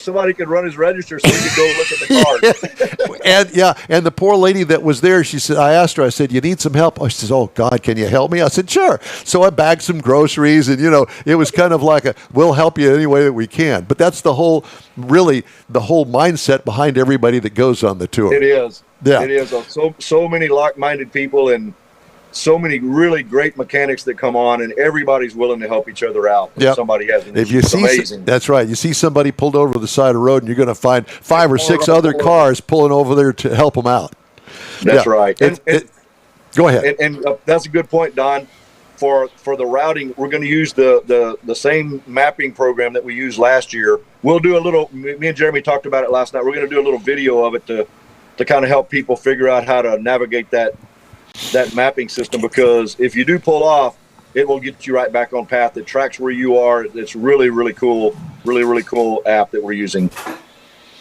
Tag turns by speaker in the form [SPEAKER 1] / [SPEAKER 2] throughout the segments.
[SPEAKER 1] somebody could run his register so we could go look at the
[SPEAKER 2] cars. And the poor lady that was there, she said, I asked her, I said, you need some help? She says, oh, God, can you help me? I said, sure. So I bagged some groceries, and, it was kind of like we'll help you any way that we can. But that's the whole mindset behind everybody that goes on the tour.
[SPEAKER 1] It is.
[SPEAKER 2] Yeah.
[SPEAKER 1] It is. So many like-minded people and so many really great mechanics that come on, and everybody's willing to help each other out. If somebody has an issue, it's amazing.
[SPEAKER 2] That's right. You see somebody pulled over to the side of the road, and you're going to find 5 or 6 other cars pulling over there to help them out.
[SPEAKER 1] That's right.
[SPEAKER 2] Go ahead.
[SPEAKER 1] And that's a good point, Don. For the routing, we're going to use the same mapping program that we used last year. We'll do a little. Me and Jeremy talked about it last night. We're going to do a little video of it to kind of help people figure out how to navigate that mapping system, because if you do pull off, it will get you right back on path. It tracks where you are. It's really, really cool app that we're using,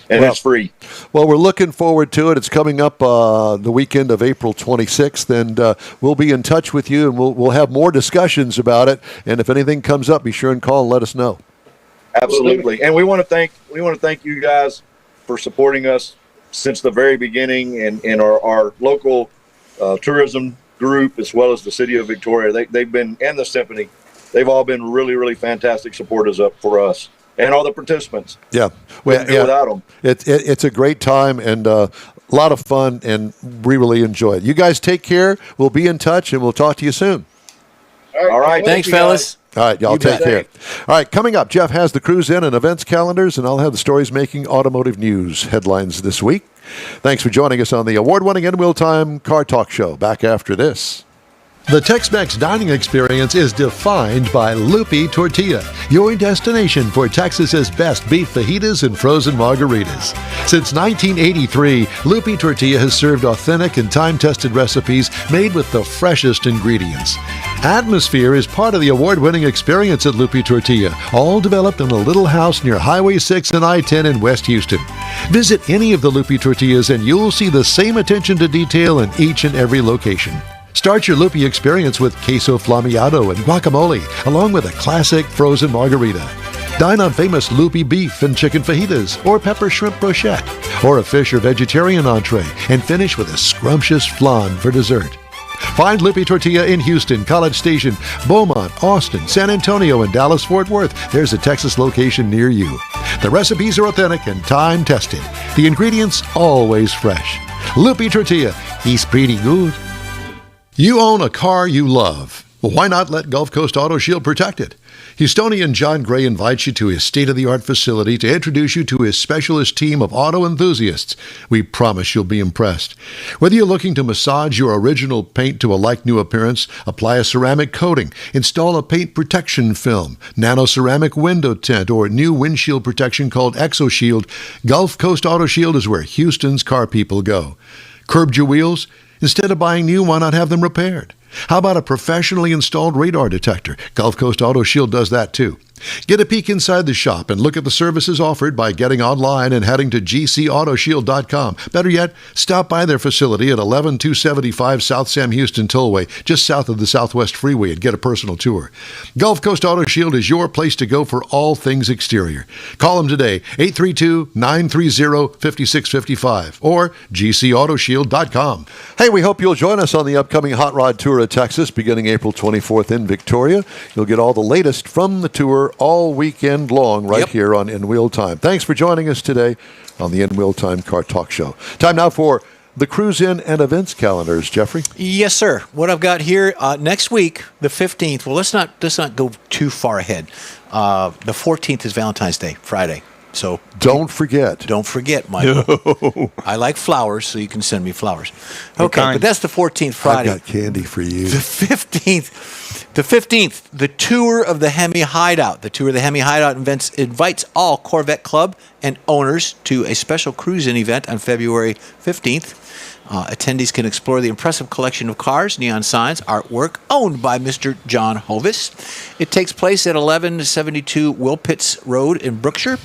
[SPEAKER 1] and it's free.
[SPEAKER 2] Well, we're looking forward to it. It's coming up the weekend of April 26th, and we'll be in touch with you, and we'll have more discussions about it. And if anything comes up, be sure and call and let us know.
[SPEAKER 1] Absolutely. And we want to thank you guys for supporting us since the very beginning, and our local tourism group, as well as the city of Victoria. They've been, and the symphony, they've all been really, really fantastic supporters up for us and all the participants.
[SPEAKER 2] Yeah,
[SPEAKER 1] without them,
[SPEAKER 2] it's a great time and a lot of fun, and we really enjoy it. You guys take care. We'll be in touch, and we'll talk to you soon.
[SPEAKER 1] All right.
[SPEAKER 3] Thanks, fellas.
[SPEAKER 2] All right, y'all take care. All right, coming up, Jeff has the Cruise In and events calendars, and I'll have the stories making automotive news headlines this week. Thanks for joining us on the award-winning In Wheel Time Car Talk Show. Back after this. The Tex-Mex dining experience is defined by Lupe Tortilla, your destination for Texas's best beef fajitas and frozen margaritas. Since 1983, Lupe Tortilla has served authentic and time-tested recipes made with the freshest ingredients. Atmosphere is part of the award-winning experience at Lupe Tortilla, all developed in a little house near Highway 6 and I-10 in West Houston. Visit any of the Lupe Tortillas and you'll see the same attention to detail in each and every location. Start your Lupe experience with queso flameado and guacamole, along with a classic frozen margarita. Dine on famous Lupe beef and chicken fajitas, or pepper shrimp brochette, or a fish or vegetarian entree, and finish with a scrumptious flan for dessert. Find Lupe Tortilla in Houston, College Station, Beaumont, Austin, San Antonio, and Dallas-Fort Worth. There's a Texas location near you. The recipes are authentic and time-tested. The ingredients always fresh. Lupe Tortilla, he's pretty good. You own a car you love. Well, why not let Gulf Coast Auto Shield protect it? Houstonian John Gray invites you to his state-of-the-art facility to introduce you to his specialist team of auto enthusiasts. We promise you'll be impressed. Whether you're looking to massage your original paint to a like-new appearance, apply a ceramic coating, install a paint protection film, nano-ceramic window tint, or new windshield protection called ExoShield, Gulf Coast Auto Shield is where Houston's car people go. Curbed your wheels? Instead of buying new, why not have them repaired? How about a professionally installed radar detector? Gulf Coast Auto Shield does that too. Get a peek inside the shop and look at the services offered by getting online and heading to gcautoshield.com. Better yet, stop by their facility at 11275 South Sam Houston Tollway, just south of the Southwest Freeway, and get a personal tour. Gulf Coast Auto Shield is your place to go for all things exterior. Call them today, 832-930-5655 or gcautoshield.com. Hey, we hope you'll join us on the upcoming Hot Rod Tour of Texas beginning April 24th in Victoria. You'll get all the latest from the tour all weekend long here on In Wheel Time. Thanks for joining us today on the In Wheel Time Car Talk Show. Time now for the Cruise In and events calendars. Jeffrey?
[SPEAKER 3] Yes, sir. What I've got here next week, the 15th. Well, let's not go too far ahead. The 14th is Valentine's Day, Friday. So
[SPEAKER 2] don't forget,
[SPEAKER 3] Michael. No. I like flowers, so you can send me flowers. Okay, but that's the 14th, Friday.
[SPEAKER 2] I've got candy for you.
[SPEAKER 3] The 15th, the Tour of the Hemi Hideout. The Tour of the Hemi Hideout invites all Corvette Club and owners to a special cruise-in event on February 15th. Attendees can explore the impressive collection of cars, neon signs, artwork owned by Mr. John Hovis. It takes place at 1172 Wilpitts Road in Brookshire.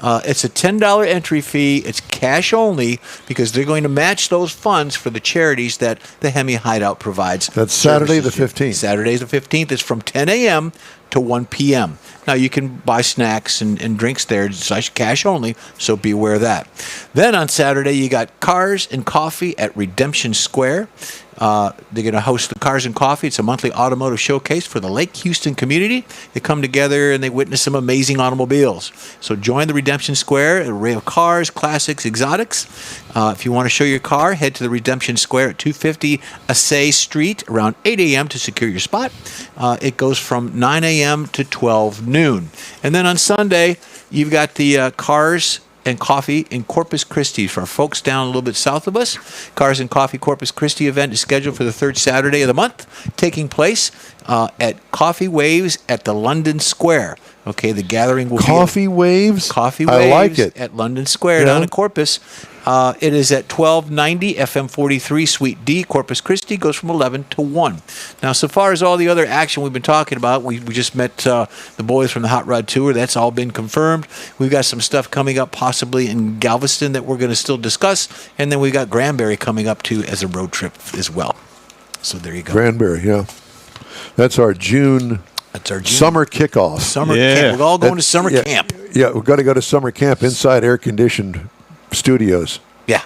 [SPEAKER 3] It's a $10 entry fee. It's cash only because they're going to match those funds for the charities that the Hemi Hideout provides.
[SPEAKER 2] That's Saturday the
[SPEAKER 3] services to.
[SPEAKER 2] 15th.
[SPEAKER 3] Saturday the 15th is from 10 a.m. to 1 p.m. Now, you can buy snacks and drinks there. It's cash only, so be aware of that. Then on Saturday, you got Cars and Coffee at Redemption Square. They're going to host the Cars and Coffee. It's a monthly automotive showcase for the Lake Houston community. They come together and they witness some amazing automobiles. So join the Redemption Square, an array of cars, classics, exotics. If you want to show your car, head to the Redemption Square at 250 Assay Street around 8 a.m. to secure your spot. It goes from 9 a.m. to 12 noon. And then on Sunday, you've got the Cars and Coffee in Corpus Christi. For our folks down a little bit south of us, Cars and Coffee Corpus Christi event is scheduled for the third Saturday of the month, taking place at Coffee Waves at the London Square. Okay, the gathering will
[SPEAKER 2] Coffee Waves?
[SPEAKER 3] Coffee Waves
[SPEAKER 2] I like it.
[SPEAKER 3] at London Square
[SPEAKER 2] Yeah.
[SPEAKER 3] down in Corpus. It is at 1290 FM 43 Suite D, Corpus Christi. Goes from 11 to 1. Now, so far as all the other action we've been talking about, we just met the boys from the Hot Rod Tour. That's all been confirmed. We've got some stuff coming up possibly in Galveston that we're going to still discuss. And then we've got Granbury coming up, too, as a road trip as well. So there you go.
[SPEAKER 2] Granbury, yeah. That's our June
[SPEAKER 3] That's our June
[SPEAKER 2] summer kickoff.
[SPEAKER 3] summer
[SPEAKER 4] Yeah.
[SPEAKER 3] camp. We're all going to summer
[SPEAKER 2] Yeah,
[SPEAKER 3] camp.
[SPEAKER 2] Yeah, we've got to go to summer camp inside air-conditioned studios.
[SPEAKER 3] Yeah.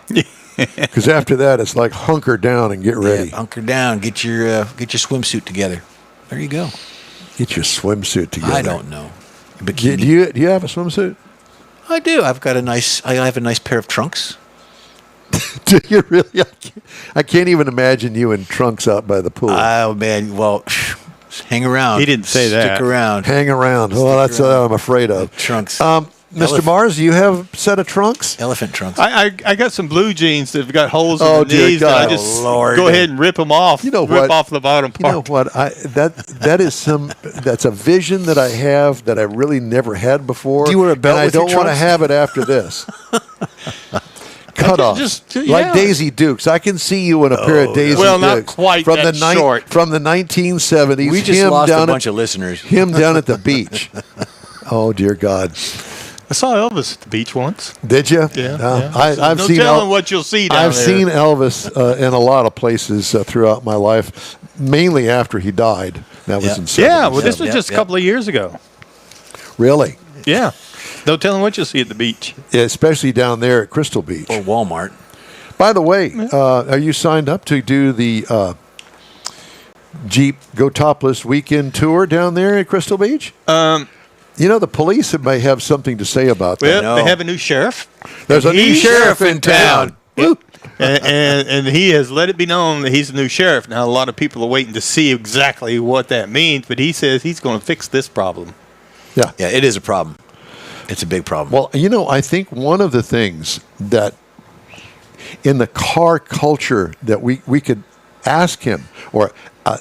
[SPEAKER 2] Because after that, it's like hunker down and get ready.
[SPEAKER 3] Yeah, hunker down. Get your swimsuit together. There you go.
[SPEAKER 2] Get your swimsuit together.
[SPEAKER 3] I don't know.
[SPEAKER 2] Do
[SPEAKER 3] Bikini.
[SPEAKER 2] you have a swimsuit?
[SPEAKER 3] I do. I have a nice pair of trunks.
[SPEAKER 2] Do you really? I can't even imagine you in trunks out by the pool.
[SPEAKER 3] Oh man, well, hang around.
[SPEAKER 4] He didn't say that.
[SPEAKER 3] Stick around.
[SPEAKER 2] Hang around. Well, that's what I'm afraid of.
[SPEAKER 3] Trunks.
[SPEAKER 2] Mr.
[SPEAKER 3] Elephant.
[SPEAKER 2] Mars, do you have a set of trunks?
[SPEAKER 3] Elephant trunks.
[SPEAKER 4] I got some blue jeans that've got holes
[SPEAKER 2] Oh,
[SPEAKER 4] in the
[SPEAKER 2] dear
[SPEAKER 4] knees
[SPEAKER 2] God.
[SPEAKER 4] that I just
[SPEAKER 3] Oh, Lord.
[SPEAKER 4] go ahead and rip them off.
[SPEAKER 2] You know
[SPEAKER 4] rip
[SPEAKER 2] what?
[SPEAKER 4] off the bottom
[SPEAKER 2] You know
[SPEAKER 4] part.
[SPEAKER 2] what? That's a vision that I have that I really never had before.
[SPEAKER 3] Do you wear a belt
[SPEAKER 2] and
[SPEAKER 3] with
[SPEAKER 2] I
[SPEAKER 3] your
[SPEAKER 2] don't want to
[SPEAKER 3] trunks?
[SPEAKER 2] have it after this. Cut off,
[SPEAKER 4] yeah.
[SPEAKER 2] like Daisy Dukes. I can see you in a pair of Daisy
[SPEAKER 4] Well, not
[SPEAKER 2] Dukes
[SPEAKER 4] quite
[SPEAKER 2] from
[SPEAKER 4] that
[SPEAKER 2] the
[SPEAKER 4] short.
[SPEAKER 2] from the 1970s.
[SPEAKER 3] we just
[SPEAKER 2] him
[SPEAKER 3] lost a
[SPEAKER 2] down
[SPEAKER 3] bunch
[SPEAKER 2] at,
[SPEAKER 3] of listeners.
[SPEAKER 2] him down at the beach. Oh dear God!
[SPEAKER 4] I saw Elvis at the beach once.
[SPEAKER 2] Did you?
[SPEAKER 4] Yeah.
[SPEAKER 2] I've
[SPEAKER 4] no
[SPEAKER 2] seen.
[SPEAKER 4] telling what you'll see down
[SPEAKER 2] I've
[SPEAKER 4] there.
[SPEAKER 2] seen Elvis in a lot of places throughout my life, mainly after he died. That was
[SPEAKER 3] Yeah.
[SPEAKER 2] in
[SPEAKER 4] Yeah,
[SPEAKER 2] 70s.
[SPEAKER 4] well, this was
[SPEAKER 3] Yep,
[SPEAKER 4] just a
[SPEAKER 3] yep.
[SPEAKER 4] couple of years ago.
[SPEAKER 2] Really,
[SPEAKER 4] Yeah. No telling what you'll see at the beach.
[SPEAKER 2] especially down there at Crystal Beach.
[SPEAKER 3] Or Walmart.
[SPEAKER 2] By the way, are you signed up to do the Jeep Go Topless weekend tour down there at Crystal Beach? You know, the police may have something to say about that.
[SPEAKER 4] Well,
[SPEAKER 3] know.
[SPEAKER 4] they have a new sheriff.
[SPEAKER 2] There's a new
[SPEAKER 4] He's
[SPEAKER 2] sheriff in town. Woo.
[SPEAKER 4] And he has let it be known that he's the new sheriff. Now, a lot of people are waiting to see exactly what that means, but he says he's going to fix this problem.
[SPEAKER 2] Yeah.
[SPEAKER 3] Yeah, it is a problem. It's a big problem.
[SPEAKER 2] Well, you know, I think one of the things that in the car culture that we could ask him or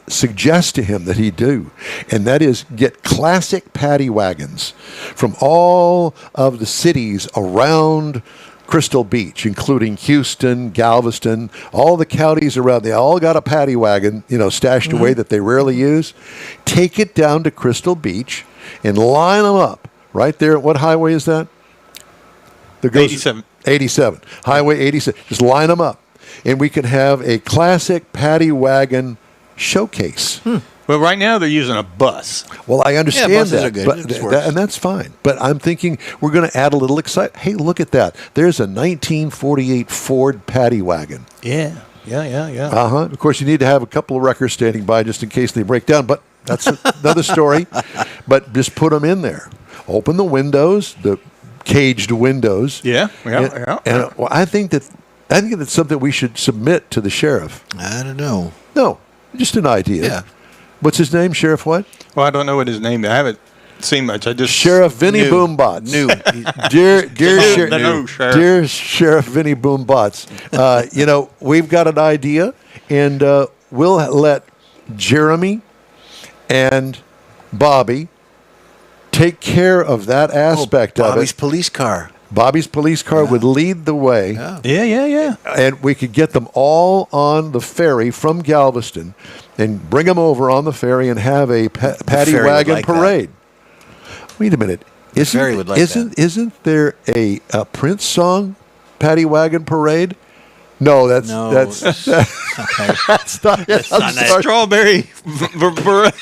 [SPEAKER 2] suggest to him that he do, and that is get classic paddy wagons from all of the cities around Crystal Beach, including Houston, Galveston, all the counties around. They all got a paddy wagon, stashed away that they rarely use. Take it down to Crystal Beach and line them up right there. What highway is that? That goes-
[SPEAKER 4] 87.
[SPEAKER 2] 87. Highway 87. Just line them up. And we can have a classic paddy wagon showcase.
[SPEAKER 4] Well, right now they're using a bus.
[SPEAKER 2] Well, I understand
[SPEAKER 3] buses
[SPEAKER 2] that,
[SPEAKER 3] are good.
[SPEAKER 2] but
[SPEAKER 3] It just works.
[SPEAKER 2] and that's fine. But I'm thinking we're going to add a little excitement. Hey, look at that! There's a 1948 Ford paddy wagon.
[SPEAKER 4] Yeah.
[SPEAKER 2] Of course, you need to have a couple of wreckers standing by just in case they break down. But that's another story. But just put them in there. Open the windows, the caged windows.
[SPEAKER 4] Yeah.
[SPEAKER 2] And well, I think that's something we should submit to the sheriff.
[SPEAKER 3] I don't know.
[SPEAKER 2] No, just an idea.
[SPEAKER 3] Yeah.
[SPEAKER 2] What's his name? Sheriff what?
[SPEAKER 4] Well, I don't know what his name is. I haven't seen much. I just
[SPEAKER 2] Sheriff Vinny
[SPEAKER 3] New.
[SPEAKER 2] Boombots.
[SPEAKER 3] New.
[SPEAKER 2] Dear
[SPEAKER 4] The new sheriff.
[SPEAKER 2] Dear Sheriff Vinny Boombots, we've got an idea, and we'll let Jeremy and Bobby take care of that aspect of
[SPEAKER 3] Bobby's
[SPEAKER 2] it.
[SPEAKER 3] police car.
[SPEAKER 2] Bobby's police car would lead the way,
[SPEAKER 4] Yeah.
[SPEAKER 2] and we could get them all on the ferry from Galveston and bring them over on the ferry and have a paddy
[SPEAKER 3] ferry would
[SPEAKER 2] wagon
[SPEAKER 3] like that.
[SPEAKER 2] parade. Wait a minute.
[SPEAKER 3] Ferry would like that.
[SPEAKER 2] Isn't there a Prince song, Paddy Wagon Parade? No, that's
[SPEAKER 3] No.
[SPEAKER 2] that's that's not it.
[SPEAKER 3] That's
[SPEAKER 2] I'm
[SPEAKER 3] not it.
[SPEAKER 2] sorry.
[SPEAKER 4] Strawberry beret.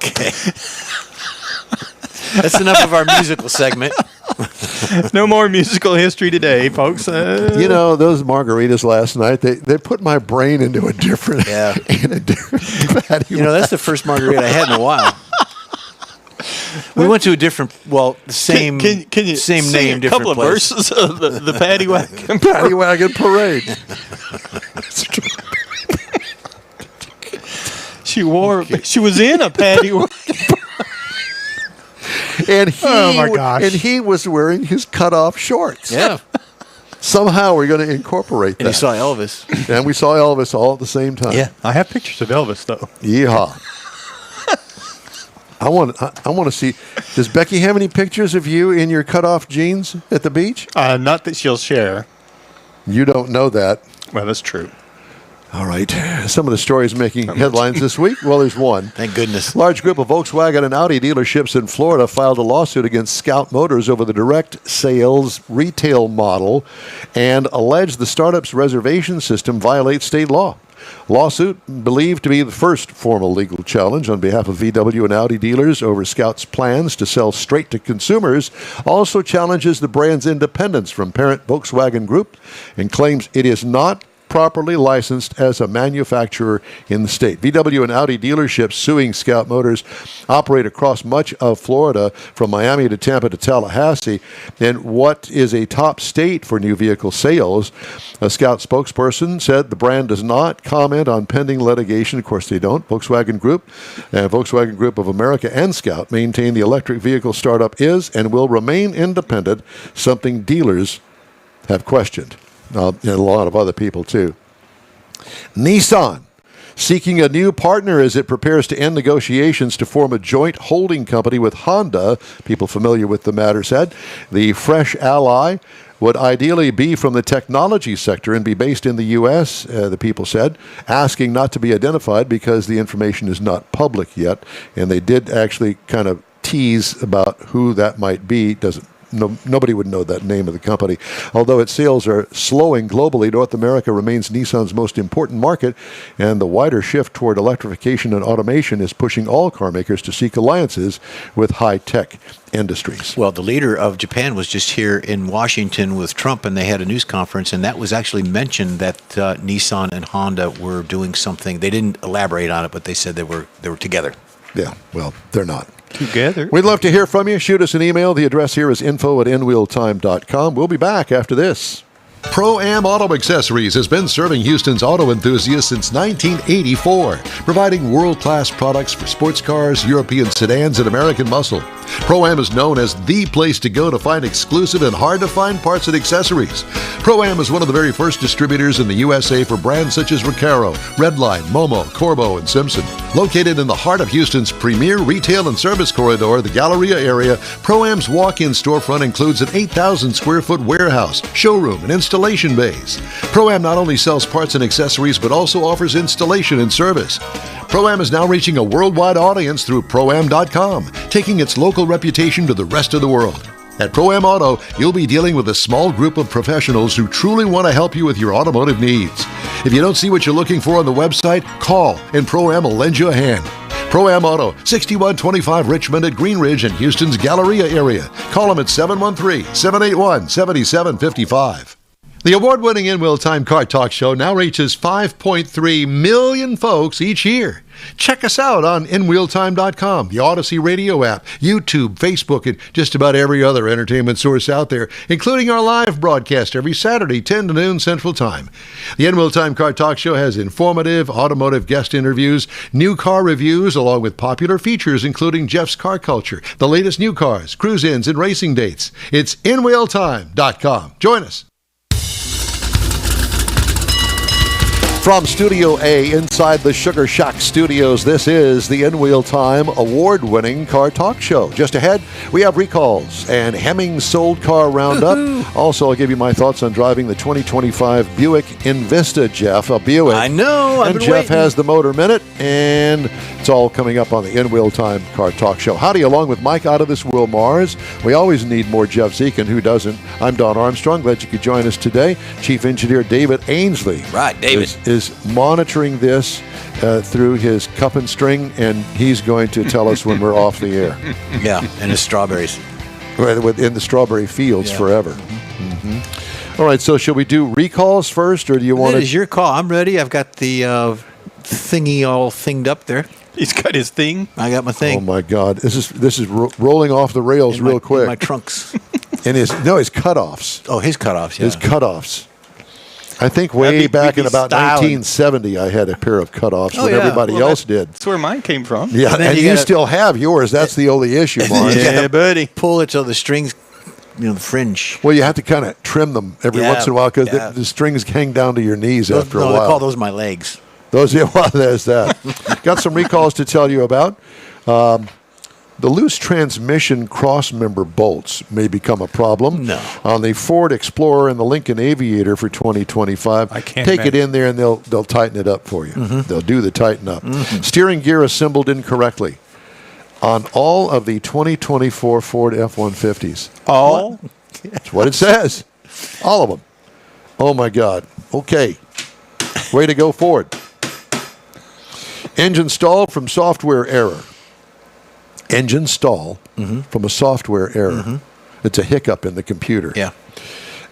[SPEAKER 3] Okay. That's enough of our musical segment.
[SPEAKER 4] No more musical history today, folks.
[SPEAKER 2] You know, those margaritas last night, they put my brain into a different
[SPEAKER 3] Yeah.
[SPEAKER 2] in a different Paddy
[SPEAKER 3] That's the first margarita I had in a while. We went to a different, the same
[SPEAKER 4] Can you
[SPEAKER 3] same
[SPEAKER 4] sing
[SPEAKER 3] name,
[SPEAKER 4] a
[SPEAKER 3] different
[SPEAKER 4] couple
[SPEAKER 3] place.
[SPEAKER 4] of verses of the Paddy Wagon?
[SPEAKER 2] Paddy Wagon Parade.
[SPEAKER 4] She was in a Paddy Wagon.
[SPEAKER 2] And he,
[SPEAKER 5] Oh, my gosh.
[SPEAKER 2] And he was wearing his cut-off shorts.
[SPEAKER 3] Yeah.
[SPEAKER 2] Somehow we're going to incorporate
[SPEAKER 3] And
[SPEAKER 2] that.
[SPEAKER 3] you saw Elvis.
[SPEAKER 2] And we saw Elvis all at the same time.
[SPEAKER 4] Yeah, I have pictures of Elvis though.
[SPEAKER 2] Yeehaw. I want to see. Does Becky have any pictures of you in your cut-off jeans at the beach?
[SPEAKER 4] Not that she'll share.
[SPEAKER 2] You don't know that.
[SPEAKER 4] Well, that's true.
[SPEAKER 2] All right. Some of the stories making headlines this week. Well, there's one.
[SPEAKER 3] Thank goodness.
[SPEAKER 2] Large group of Volkswagen and Audi dealerships in Florida filed a lawsuit against Scout Motors over the direct sales retail model and alleged the startup's reservation system violates state law. Lawsuit believed to be the first formal legal challenge on behalf of VW and Audi dealers over Scout's plans to sell straight to consumers also challenges the brand's independence from parent Volkswagen Group and claims it is not properly licensed as a manufacturer in the state. VW and Audi dealerships suing Scout Motors operate across much of Florida from Miami to Tampa to Tallahassee. And what is a top state for new vehicle sales? A Scout spokesperson said the brand does not comment on pending litigation. Of course they don't. Volkswagen Group of America and Scout maintain the electric vehicle startup is and will remain independent, something dealers have questioned. And a lot of other people, too. Nissan, seeking a new partner as it prepares to end negotiations to form a joint holding company with Honda. People familiar with the matter said the fresh ally would ideally be from the technology sector and be based in the U.S., the people said, asking not to be identified because the information is not public yet. And they did actually kind of tease about who that might be. Nobody would know that name of the company. Although its sales are slowing globally, North America remains Nissan's most important market, and the wider shift toward electrification and automation is pushing all car makers to seek alliances with high-tech industries.
[SPEAKER 3] Well, the leader of Japan was just here in Washington with Trump, and they had a news conference, and that was actually mentioned that Nissan and Honda were doing something. They didn't elaborate on it, but they said they were together.
[SPEAKER 2] Yeah, well, they're not.
[SPEAKER 4] Together.
[SPEAKER 2] We'd love to hear from you. Shoot us an email. The address here is info@nwheeltime.com. We'll be back after this. Pro-Am Auto Accessories has been serving Houston's auto enthusiasts since 1984, providing world-class products for sports cars, European sedans, and American muscle. Pro-Am is known as the place to go to find exclusive and hard-to-find parts and accessories. Pro-Am is one of the very first distributors in the USA for brands such as Recaro, Redline, Momo, Corbo, and Simpson. Located in the heart of Houston's premier retail and service corridor, the Galleria area, Pro-Am's walk-in storefront includes an 8,000-square-foot warehouse, showroom, and installation bays. Pro-Am not only sells parts and accessories, but also offers installation and service. Pro-Am is now reaching a worldwide audience through Pro-Am.com, taking its local reputation to the rest of the world. At Pro-Am Auto, you'll be dealing with a small group of professionals who truly want to help you with your automotive needs. If you don't see what you're looking for on the website, call and Pro-Am will lend you a hand. Pro-Am Auto, 6125 Richmond at Green Ridge in Houston's Galleria area. Call them at 713-781-7755. The award-winning In Wheel Time Car Talk Show now reaches 5.3 million folks each year. Check us out on InWheelTime.com, the Odyssey Radio app, YouTube, Facebook, and just about every other entertainment source out there, including our live broadcast every Saturday, 10 to noon Central Time. The In Wheel Time Car Talk Show has informative automotive guest interviews, new car reviews, along with popular features including Jeff's Car Culture, the latest new cars, cruise-ins, and racing dates. It's InWheelTime.com. Join us. From Studio A inside the Sugar Shack Studios, this is the In Wheel Time award-winning car talk show. Just ahead, we have recalls and Hemmings sold car roundup. Also, I'll give you my thoughts on driving the 2025 Buick Envista, Jeff. A Buick.
[SPEAKER 3] I know. I've
[SPEAKER 2] And
[SPEAKER 3] been
[SPEAKER 2] Jeff
[SPEAKER 3] waiting.
[SPEAKER 2] has the Motor Minute, and it's all coming up on the In Wheel Time car talk show. Howdy, along with Mike out of this world, Mars. We always need more Jeff Zekin. Who doesn't? I'm Don Armstrong. Glad you could join us today. Chief Engineer David Ainsley.
[SPEAKER 3] Right, David.
[SPEAKER 2] Is monitoring this through his cup and string, and he's going to tell us when we're off the air.
[SPEAKER 3] Yeah, and his strawberries.
[SPEAKER 2] In the strawberry fields
[SPEAKER 3] Yeah.
[SPEAKER 2] forever. Mm-hmm. All right, so shall we do recalls first, or do you want
[SPEAKER 3] That
[SPEAKER 2] to?
[SPEAKER 3] is your call. I'm ready. I've got the thingy all thinged up there.
[SPEAKER 4] He's got his thing.
[SPEAKER 3] I got my
[SPEAKER 2] Oh
[SPEAKER 3] thing.
[SPEAKER 2] my God, this is rolling off the rails
[SPEAKER 3] in
[SPEAKER 2] real
[SPEAKER 3] my,
[SPEAKER 2] quick.
[SPEAKER 3] In my trunks.
[SPEAKER 2] And his cutoffs.
[SPEAKER 3] Oh, his cutoffs. Yeah.
[SPEAKER 2] His cutoffs. I think way
[SPEAKER 4] That'd be-
[SPEAKER 2] back
[SPEAKER 4] we'd
[SPEAKER 2] in
[SPEAKER 4] be
[SPEAKER 2] about
[SPEAKER 4] styling.
[SPEAKER 2] 1970, I had a pair of cutoffs
[SPEAKER 3] Oh,
[SPEAKER 2] when
[SPEAKER 3] yeah.
[SPEAKER 2] everybody
[SPEAKER 4] Well,
[SPEAKER 2] else did.
[SPEAKER 4] That's where mine came from.
[SPEAKER 2] Yeah,
[SPEAKER 3] And then
[SPEAKER 2] and
[SPEAKER 3] you
[SPEAKER 2] you
[SPEAKER 3] gotta-
[SPEAKER 2] still have yours. That's the only issue, Mars.
[SPEAKER 4] Yeah, buddy.
[SPEAKER 3] Pull it till the strings, the fringe.
[SPEAKER 2] Well, you have to kind of trim them every
[SPEAKER 3] Yeah,
[SPEAKER 2] once in a while because
[SPEAKER 3] yeah.
[SPEAKER 2] the strings hang down to your knees after a
[SPEAKER 3] They
[SPEAKER 2] while.
[SPEAKER 3] call those my legs.
[SPEAKER 2] Those, yeah, well, there's that. Got some recalls to tell you about. The loose transmission cross-member bolts may become a problem.
[SPEAKER 3] No.
[SPEAKER 2] On the Ford Explorer and the Lincoln Aviator for 2025.
[SPEAKER 4] I can't
[SPEAKER 2] Take it
[SPEAKER 4] imagine.
[SPEAKER 2] in there and they'll tighten it up for you. They'll do the tighten up. Steering gear assembled incorrectly on all of the 2024 Ford F-150s.
[SPEAKER 4] All.
[SPEAKER 2] That's what it says. All of them. Oh, my God. Okay. Way to go, Ford. Engine stall from software error. Engine stall from a software error. It's a hiccup in the computer.
[SPEAKER 3] Yeah.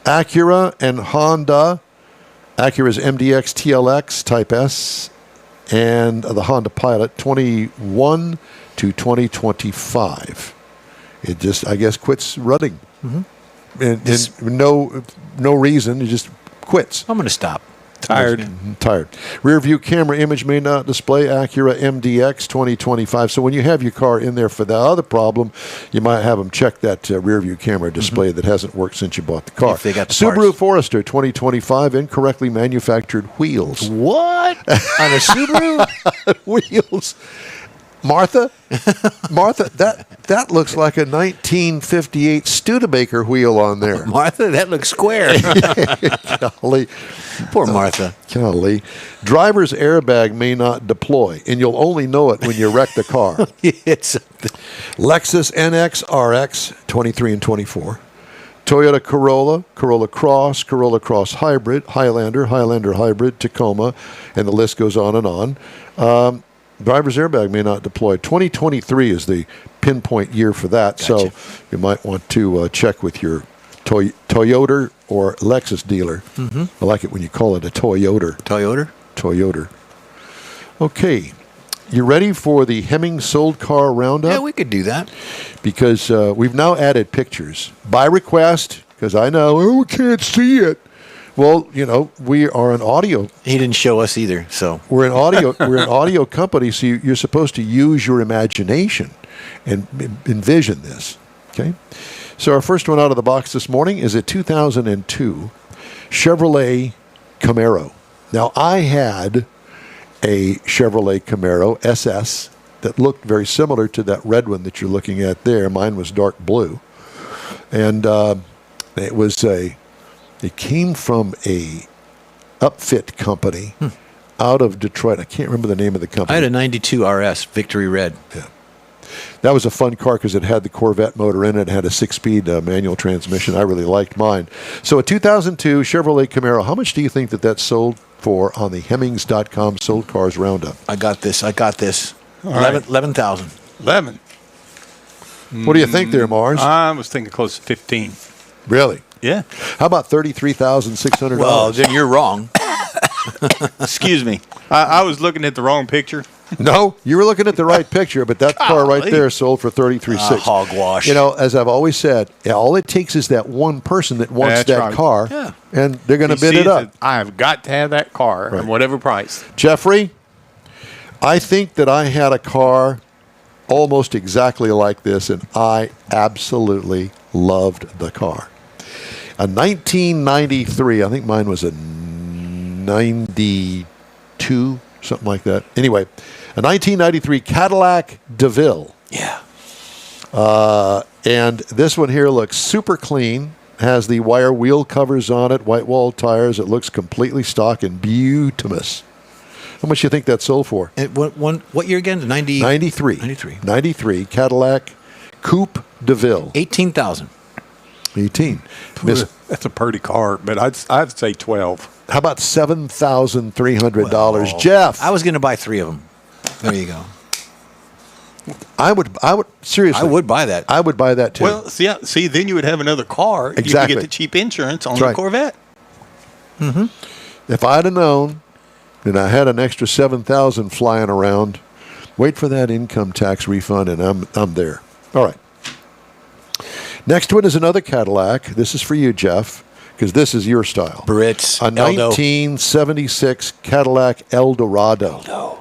[SPEAKER 2] Acura and Honda. Acura's MDX TLX Type S and the Honda Pilot 21 to 2025. It just, I guess, quits running. And no reason. It just quits.
[SPEAKER 3] I'm going to stop.
[SPEAKER 4] Tired.
[SPEAKER 2] Tired. Rear view camera image may not display Acura MDX 2025. So when you have your car in there for the other problem, you might have them check that rear view camera display that hasn't worked since you bought the car.
[SPEAKER 3] If they got the
[SPEAKER 2] Subaru
[SPEAKER 3] parts.
[SPEAKER 2] Forester 2025 incorrectly manufactured wheels.
[SPEAKER 3] What? On a Subaru?
[SPEAKER 2] Wheels. Martha, that looks like a 1958 Studebaker wheel on there.
[SPEAKER 3] Martha, that looks square.
[SPEAKER 2] Golly.
[SPEAKER 3] Poor Martha.
[SPEAKER 2] Golly. Driver's airbag may not deploy, and you'll only know it when you wreck the car.
[SPEAKER 3] It's
[SPEAKER 2] Lexus NX RX 23 and 24. Toyota Corolla, Corolla Cross Hybrid, Highlander Hybrid, Tacoma, and the list goes on and on. Driver's airbag may not deploy. 2023 is the pinpoint year for that, so you might want to check with your Toyota or Lexus dealer. I like it when you call it a Toyota. Toyota. Okay. You ready for the Hemmings sold car roundup?
[SPEAKER 3] Yeah, we could do that.
[SPEAKER 2] Because we've now added pictures by request, because I know, we can't see it. Well, we are an audio.
[SPEAKER 3] He didn't show us either, so.
[SPEAKER 2] We're an audio company, so you're supposed to use your imagination and envision this. Okay? So our first one out of the box this morning is a 2002 Chevrolet Camaro. Now, I had a Chevrolet Camaro SS that looked very similar to that red one that you're looking at there. Mine was dark blue. And it came from a upfit company out of Detroit. I can't remember the name of the company.
[SPEAKER 3] I had a 92 RS, Victory Red.
[SPEAKER 2] Yeah. That was a fun car because it had the Corvette motor in it. It had a 6-speed manual transmission. I really liked mine. So a 2002 Chevrolet Camaro, how much do you think that sold for on the Hemmings.com sold cars roundup?
[SPEAKER 3] I got this.
[SPEAKER 4] All right.
[SPEAKER 3] 11,000.
[SPEAKER 4] 11.
[SPEAKER 2] What do you think there, Mars?
[SPEAKER 4] I was thinking close to 15.
[SPEAKER 2] Really?
[SPEAKER 4] Yeah.
[SPEAKER 2] How about $33,600?
[SPEAKER 3] Well, then you're wrong.
[SPEAKER 4] Excuse me. I was looking at the wrong picture.
[SPEAKER 2] No, you were looking at the right picture, but that car right
[SPEAKER 4] Golly.
[SPEAKER 2] there sold for $33,600.
[SPEAKER 3] Hogwash.
[SPEAKER 2] As I've always said, all it takes is that one person that wants
[SPEAKER 4] That's
[SPEAKER 2] that
[SPEAKER 4] right.
[SPEAKER 2] car,
[SPEAKER 3] Yeah.
[SPEAKER 2] and they're going to
[SPEAKER 4] He
[SPEAKER 2] bid
[SPEAKER 4] sees
[SPEAKER 2] it up.
[SPEAKER 4] that I have got to have that car
[SPEAKER 2] Right.
[SPEAKER 4] at whatever price.
[SPEAKER 2] Jeffrey, I think that I had a car almost exactly like this, and I absolutely loved the car. A 1993, I think mine was a 92 2, something like that. Anyway, a 1993 Cadillac DeVille.
[SPEAKER 3] Yeah.
[SPEAKER 2] And this one here looks super clean. Has the wire wheel covers on it, white wall tires. It looks completely stock and beautimous. How much do you think that sold for?
[SPEAKER 3] And what year again?
[SPEAKER 2] 93.
[SPEAKER 3] 93.
[SPEAKER 2] 93 Cadillac Coupe DeVille.
[SPEAKER 3] 18,000.
[SPEAKER 2] 18. Miss,
[SPEAKER 5] That's a pretty car, but I'd say 12.
[SPEAKER 2] how about $7,300? Jeff,
[SPEAKER 3] I was going to buy 3 of them. There you go.
[SPEAKER 2] I would seriously.
[SPEAKER 3] I would buy that.
[SPEAKER 2] I would buy that too.
[SPEAKER 4] Well, see, then you would have another car.
[SPEAKER 2] Exactly.
[SPEAKER 4] You could get the cheap insurance on
[SPEAKER 2] That's
[SPEAKER 4] the
[SPEAKER 2] right.
[SPEAKER 4] Corvette.
[SPEAKER 2] If I'd have known and I had an extra $7,000 flying around, wait for that income tax refund and I'm there. All right. Next one is another Cadillac. This is for you, Jeff, because this is your style.
[SPEAKER 3] Brits.
[SPEAKER 2] A
[SPEAKER 3] Eldo.
[SPEAKER 2] 1976 Cadillac Eldorado.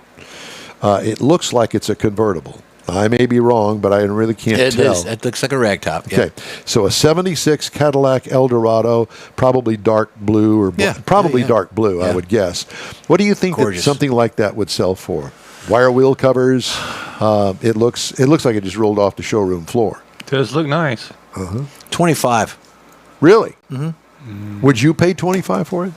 [SPEAKER 2] It looks like it's a convertible. I may be wrong, but I really can't
[SPEAKER 3] It
[SPEAKER 2] tell.
[SPEAKER 3] is. It looks like a ragtop. Yeah.
[SPEAKER 2] Okay, so a 76 Cadillac Eldorado, probably dark blue or
[SPEAKER 3] Yeah,
[SPEAKER 2] probably
[SPEAKER 3] yeah.
[SPEAKER 2] dark blue, I
[SPEAKER 3] Yeah.
[SPEAKER 2] would guess. What do you think that
[SPEAKER 3] Gorgeous.
[SPEAKER 2] something like that would sell for? Wire wheel covers. It looks like it just rolled off the showroom floor.
[SPEAKER 4] Does look nice.
[SPEAKER 3] 25.
[SPEAKER 2] Really? Mm-hmm. Would you pay $25 for it?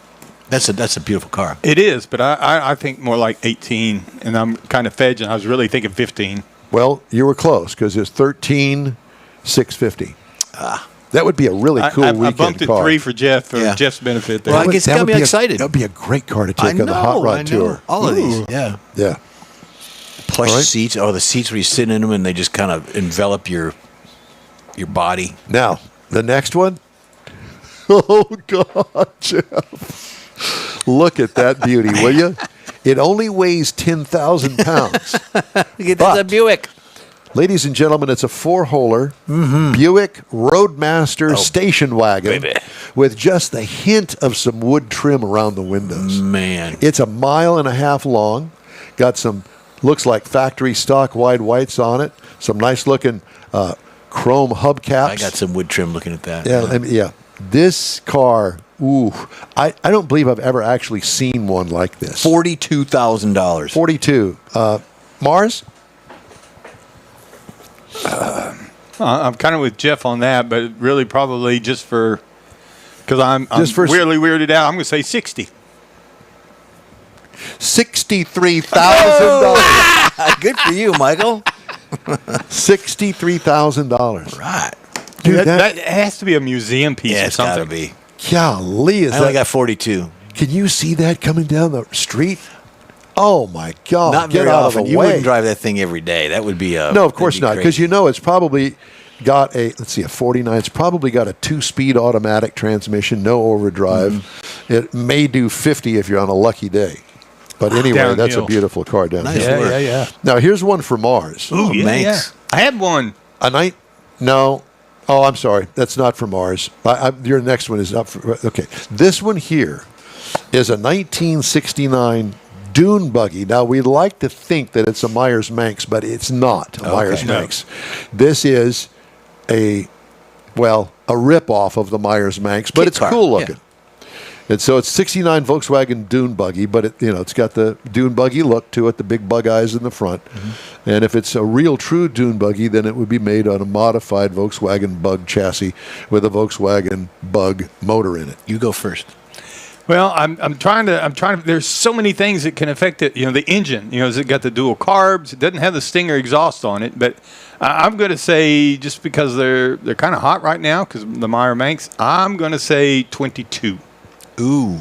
[SPEAKER 3] That's a beautiful car.
[SPEAKER 4] It is, but I think more like 18, and I'm kind of fedging. I was really thinking 15.
[SPEAKER 2] Well, you were close because it's $13,650. That would be a really cool
[SPEAKER 4] I
[SPEAKER 2] weekend
[SPEAKER 4] bumped it
[SPEAKER 2] car.
[SPEAKER 4] 3 for Jeff for
[SPEAKER 3] Yeah.
[SPEAKER 4] Jeff's benefit there.
[SPEAKER 3] Well, I
[SPEAKER 2] That
[SPEAKER 3] guess
[SPEAKER 2] would-
[SPEAKER 3] it got
[SPEAKER 2] that
[SPEAKER 3] me
[SPEAKER 2] would be
[SPEAKER 3] excited.
[SPEAKER 2] That would be a great car to
[SPEAKER 3] I
[SPEAKER 2] take on the hot
[SPEAKER 3] know,
[SPEAKER 2] rod
[SPEAKER 3] I know.
[SPEAKER 2] tour.
[SPEAKER 3] All of these. Yeah.
[SPEAKER 2] Yeah.
[SPEAKER 3] Plush
[SPEAKER 2] All right.
[SPEAKER 3] seats. Oh, the seats where you sit in them and they just kind of envelop your body.
[SPEAKER 2] Now, the next one. Oh, God, Jeff. Look at that beauty, will you? It only weighs 10,000 pounds.
[SPEAKER 3] That's
[SPEAKER 2] But-
[SPEAKER 3] a Buick.
[SPEAKER 2] Ladies and gentlemen, it's a 4-holer Buick Roadmaster station wagon
[SPEAKER 3] baby.
[SPEAKER 2] with just the hint of some wood trim around the windows.
[SPEAKER 3] Man.
[SPEAKER 2] It's a 1.5 miles long. Got some, looks like factory stock wide whites on it. Some nice looking chrome hubcaps.
[SPEAKER 3] I got some wood trim looking at that.
[SPEAKER 2] Yeah, I mean, yeah. This car, ooh, I don't believe I've ever actually seen one like this.
[SPEAKER 3] $42,000.
[SPEAKER 2] 42. Mars?
[SPEAKER 4] I'm kind of with Jeff on that, but really probably just for because I'm
[SPEAKER 2] Just for-
[SPEAKER 4] weirdly weirded out. I'm going to say 60.
[SPEAKER 2] $63,000.
[SPEAKER 3] Good for you, Michael.
[SPEAKER 2] $63,000.
[SPEAKER 3] Right.
[SPEAKER 2] Dude,
[SPEAKER 4] that has to be a museum piece
[SPEAKER 3] Yeah,
[SPEAKER 4] or
[SPEAKER 3] it's got to
[SPEAKER 4] something.
[SPEAKER 3] be.
[SPEAKER 2] golly, is
[SPEAKER 3] I only
[SPEAKER 2] that?
[SPEAKER 3] got 42.
[SPEAKER 2] Can you see that coming down the street? Oh my God!
[SPEAKER 3] Not
[SPEAKER 2] Get
[SPEAKER 3] very
[SPEAKER 2] out
[SPEAKER 3] often.
[SPEAKER 2] of the
[SPEAKER 3] You
[SPEAKER 2] way.
[SPEAKER 3] wouldn't drive that thing every day. That would be a
[SPEAKER 2] No, of course
[SPEAKER 3] that'd be
[SPEAKER 2] not, because
[SPEAKER 3] crazy.
[SPEAKER 2] you know it's probably got a a 49. It's probably got a 2-speed automatic transmission, no overdrive.
[SPEAKER 3] Mm-hmm.
[SPEAKER 2] It may do 50 if you're on a lucky day. But anyway, that's a
[SPEAKER 4] Downhill.
[SPEAKER 2] beautiful car down
[SPEAKER 3] Nice
[SPEAKER 2] here.
[SPEAKER 3] work.
[SPEAKER 4] yeah.
[SPEAKER 2] Now here's one for Mars.
[SPEAKER 4] Ooh, yeah,
[SPEAKER 3] Manx.
[SPEAKER 4] yeah. I had one.
[SPEAKER 2] A night? No. Oh, I'm sorry. That's not for Mars. Your next one is up for. Okay. This one here is a 1969 dune buggy. Now, we'd like to think that it's a Myers-Manx, but it's not a Myers-Manx. This is a rip-off of the Myers-Manx, but
[SPEAKER 3] Kit
[SPEAKER 2] it's
[SPEAKER 3] car,
[SPEAKER 2] cool
[SPEAKER 3] yeah.
[SPEAKER 2] looking. And so it's 69 Volkswagen dune buggy, but it's got the dune buggy look to it, the big bug eyes in the front.
[SPEAKER 3] Mm-hmm.
[SPEAKER 2] And if it's a real true dune buggy, then it would be made on a modified Volkswagen Bug chassis with a Volkswagen Bug motor in it.
[SPEAKER 3] You go first.
[SPEAKER 4] Well, I'm trying to. There's so many things that can affect it. The engine. Has it got the dual carbs? It doesn't have the Stinger exhaust on it. But I'm going to say just because they're kind of hot right now because the Meyer-Manx, I'm going to say 22.
[SPEAKER 3] Ooh.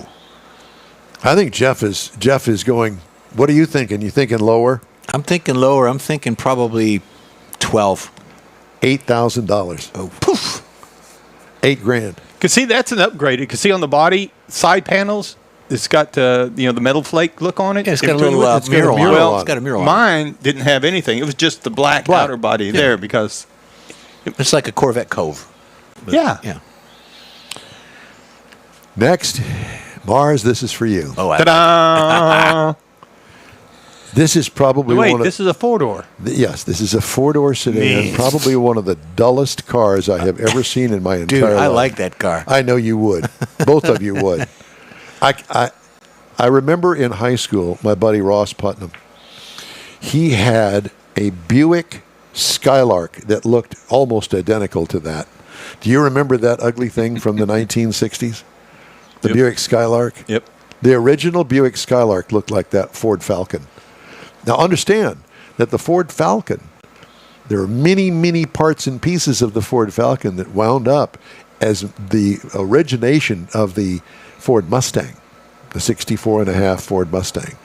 [SPEAKER 2] I think Jeff is going. What are you thinking? You thinking lower?
[SPEAKER 3] I'm thinking lower. I'm thinking probably 12.
[SPEAKER 2] $8,000.
[SPEAKER 3] Oh, poof.
[SPEAKER 2] $8,000.
[SPEAKER 4] Because see, that's an upgrade. Because see on the body side panels, it's got the metal flake look on it.
[SPEAKER 3] Yeah, it's got a
[SPEAKER 4] In between
[SPEAKER 3] little
[SPEAKER 4] it.
[SPEAKER 3] mural on it.
[SPEAKER 2] mural on
[SPEAKER 3] It's got a mural on it.
[SPEAKER 4] Mine didn't have anything. It was just the black outer body there because
[SPEAKER 3] It's like a Corvette Cove.
[SPEAKER 4] yeah.
[SPEAKER 3] Yeah.
[SPEAKER 2] Next, Mars, this is for you.
[SPEAKER 3] Oh,
[SPEAKER 4] Ta-da!
[SPEAKER 2] This is probably
[SPEAKER 4] Wait,
[SPEAKER 2] one of
[SPEAKER 4] this is a 4-door.
[SPEAKER 2] Yes, this is a 4-door sedan,
[SPEAKER 4] Man.
[SPEAKER 2] probably one of the dullest cars I have ever seen in my entire
[SPEAKER 3] dude,
[SPEAKER 2] life.
[SPEAKER 3] I like that car.
[SPEAKER 2] I know you would. Both of you would. I I remember in high school, my buddy Ross Putnam, he had a Buick Skylark that looked almost identical to that. Do you remember that ugly thing from the 1960s? The
[SPEAKER 4] Yep.
[SPEAKER 2] Buick Skylark?
[SPEAKER 4] Yep.
[SPEAKER 2] The original Buick Skylark looked like that Ford Falcon. Now understand that the Ford Falcon, there are many, many parts and pieces of the Ford Falcon that wound up as the origination of the Ford Mustang, the 64.5 Ford Mustang.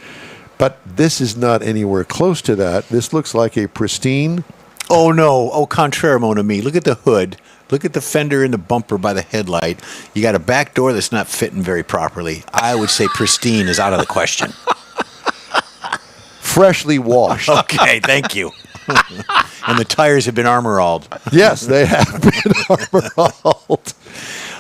[SPEAKER 2] But this is not anywhere close to that. This looks like a pristine.
[SPEAKER 3] Oh, no. Oh, contraire, mon ami. Look at the hood. Look at the fender and the bumper by the headlight. You got a back door that's not fitting very properly. I would say pristine is out of the question.
[SPEAKER 2] Freshly washed.
[SPEAKER 3] Okay, thank you. And the tires have been armor-alled.
[SPEAKER 2] Yes, they have been armor-alled.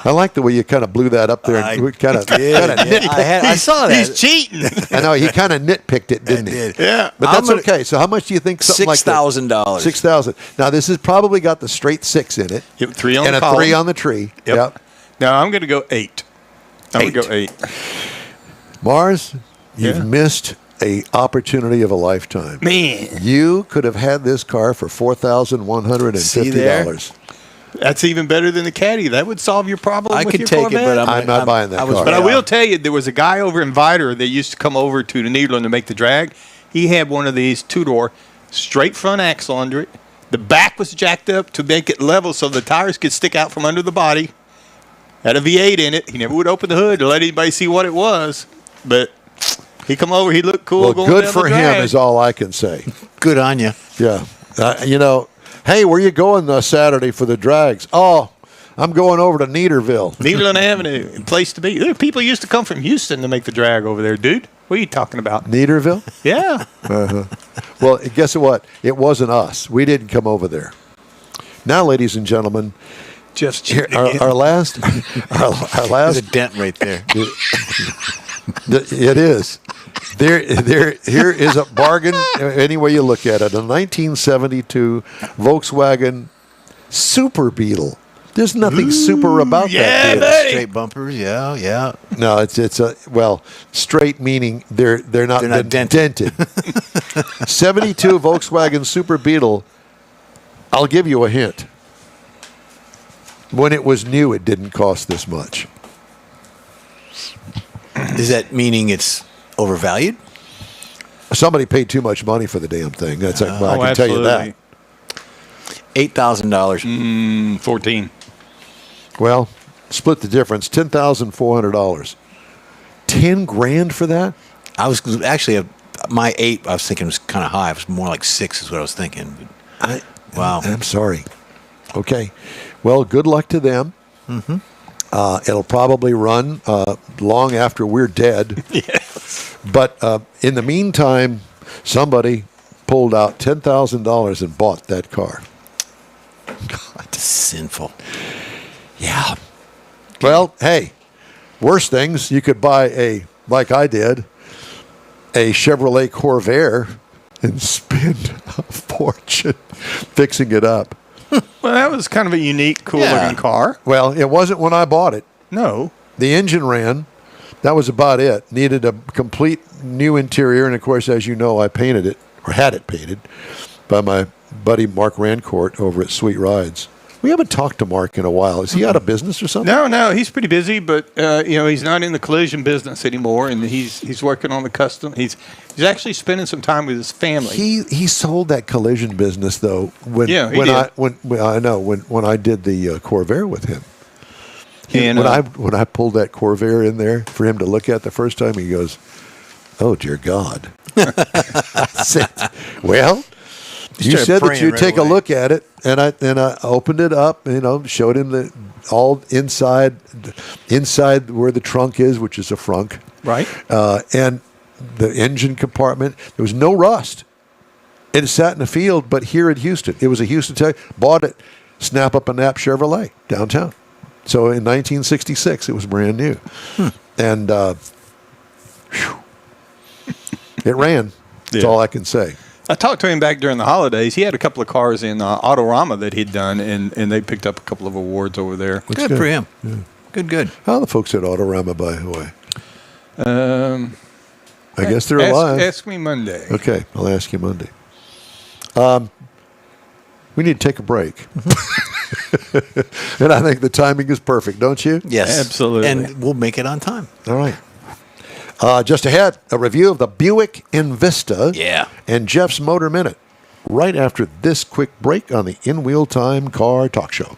[SPEAKER 2] I like the way you kind of blew that up there and kind of nitpicked.
[SPEAKER 3] I saw that.
[SPEAKER 4] He's cheating.
[SPEAKER 2] I know he kind of nitpicked it, didn't he?
[SPEAKER 3] did.
[SPEAKER 4] Yeah.
[SPEAKER 2] But that's okay. So how much do you think something like that?
[SPEAKER 3] $6,000.
[SPEAKER 2] $6,000. Now this has probably got the straight 6 in it.
[SPEAKER 4] Yep, 3 on
[SPEAKER 2] and
[SPEAKER 4] the
[SPEAKER 2] a
[SPEAKER 4] column.
[SPEAKER 2] 3 on the tree.
[SPEAKER 4] Yep. Now I'm going to go 8. I'm going to go 8.
[SPEAKER 2] Mars, you've
[SPEAKER 4] Yeah.
[SPEAKER 2] missed a opportunity of a lifetime.
[SPEAKER 4] Man,
[SPEAKER 2] You could have had this car for $4,150.
[SPEAKER 4] that's even better than the Caddy. That would solve your problem
[SPEAKER 3] I
[SPEAKER 4] with
[SPEAKER 3] could
[SPEAKER 4] your
[SPEAKER 3] take
[SPEAKER 4] Corvette.
[SPEAKER 3] it, but
[SPEAKER 2] I'm not buying that car.
[SPEAKER 4] But I will tell you, there was a guy over in Vidor that used to come over to the Nederland to make the drag. He had one of these 2-door, straight front axle under it. The back was jacked up to make it level so the tires could stick out from under the body. Had a V8 in it. He never would open the hood to let anybody see what it was. But he come over, he looked cool.
[SPEAKER 2] Well,
[SPEAKER 4] going
[SPEAKER 2] good
[SPEAKER 4] down
[SPEAKER 2] for
[SPEAKER 4] the
[SPEAKER 2] him
[SPEAKER 4] drag.
[SPEAKER 2] is all I can say.
[SPEAKER 3] Good on you.
[SPEAKER 2] Yeah. Hey, where you going Saturday for the drags? Oh, I'm going over to Nederville.
[SPEAKER 4] Nederland Avenue, place to be. There, people used to come from Houston to make the drag over there, dude. What are you talking about?
[SPEAKER 2] Nederville?
[SPEAKER 4] Yeah.
[SPEAKER 2] Well, guess what? It wasn't us. We didn't come over there. Now, ladies and gentlemen,
[SPEAKER 4] Just
[SPEAKER 2] here, our last, our
[SPEAKER 3] There's
[SPEAKER 2] last.
[SPEAKER 3] a dent right there.
[SPEAKER 2] It is. Here is a bargain any way you look at it. A 1972 Volkswagen Super Beetle. There's nothing super about
[SPEAKER 4] yeah,
[SPEAKER 2] that deal.
[SPEAKER 4] buddy.
[SPEAKER 3] Straight bumpers, yeah.
[SPEAKER 2] No, it's a straight meaning they're not
[SPEAKER 3] They're not
[SPEAKER 2] dented. 72 Volkswagen Super Beetle. I'll give you a hint. When it was new, it didn't cost this much.
[SPEAKER 3] Is that meaning it's overvalued?
[SPEAKER 2] Somebody paid too much money for the damn thing. That's I
[SPEAKER 4] Oh,
[SPEAKER 2] can tell you that.
[SPEAKER 3] $8,000.
[SPEAKER 4] 14.
[SPEAKER 2] Well, split the difference. $10,400. $10,000 for that?
[SPEAKER 3] I was actually my 8. I was thinking was kind of high. It was more like 6 is what I was thinking. Wow.
[SPEAKER 2] I'm sorry. Okay. Well, good luck to them. Mm-hmm. It'll probably run long after we're dead.
[SPEAKER 4] Yes.
[SPEAKER 2] But in the meantime, somebody pulled out $10,000 and bought that car.
[SPEAKER 3] God, sinful.
[SPEAKER 2] Yeah. Well, hey, worse things. You could buy like I did, a Chevrolet Corvair and spend a fortune fixing it up.
[SPEAKER 4] Well, that was kind of a unique, cool-looking car.
[SPEAKER 2] Well, it wasn't when I bought it.
[SPEAKER 4] No.
[SPEAKER 2] The engine ran. That was about it. Needed a complete new interior. And, of course, as you know, I painted it, or had it painted, by my buddy Mark Rancourt over at Sweet Rides. We haven't talked to Mark in a while. Is he out of business or something?
[SPEAKER 4] No, he's pretty busy, but he's not in the collision business anymore, and he's working on the custom. He's actually spending some time with his family.
[SPEAKER 2] He sold that collision business though when
[SPEAKER 4] Yeah, he
[SPEAKER 2] when
[SPEAKER 4] did.
[SPEAKER 2] when I did the Corvair with him.
[SPEAKER 4] And,
[SPEAKER 2] When I pulled that Corvair in there for him to look at the first time, he goes, "Oh dear God!" I said, "Well, you
[SPEAKER 3] started
[SPEAKER 2] said that
[SPEAKER 3] praying
[SPEAKER 2] you'd
[SPEAKER 3] right
[SPEAKER 2] take a
[SPEAKER 3] away.
[SPEAKER 2] look at it," and I opened it up, showed him the all inside where the trunk is, which is a frunk,
[SPEAKER 4] Right.
[SPEAKER 2] and the engine compartment. There was no rust. It sat in the field, but here in Houston, it was a Houston tech. Bought it, Snap Up and Nap Chevrolet downtown. So in 1966, it was brand new, and it ran. That's
[SPEAKER 4] Yeah.
[SPEAKER 2] all I can say.
[SPEAKER 4] I talked to him back during the holidays. He had a couple of cars in Autorama that he'd done, and they picked up a couple of awards over there.
[SPEAKER 3] Good for him. Good.
[SPEAKER 2] How are the folks at Autorama, by the way? I guess they're alive.
[SPEAKER 5] Ask me Monday.
[SPEAKER 2] Okay, I'll ask you Monday. We need to take a break. And I think the timing is perfect, don't you?
[SPEAKER 3] Yes.
[SPEAKER 5] Absolutely.
[SPEAKER 3] And we'll make it on time.
[SPEAKER 2] All right. Just ahead, a review of the Buick Envista
[SPEAKER 3] Yeah.
[SPEAKER 2] and Jeff's Motor Minute right after this quick break on the In Wheel Time Car Talk Show.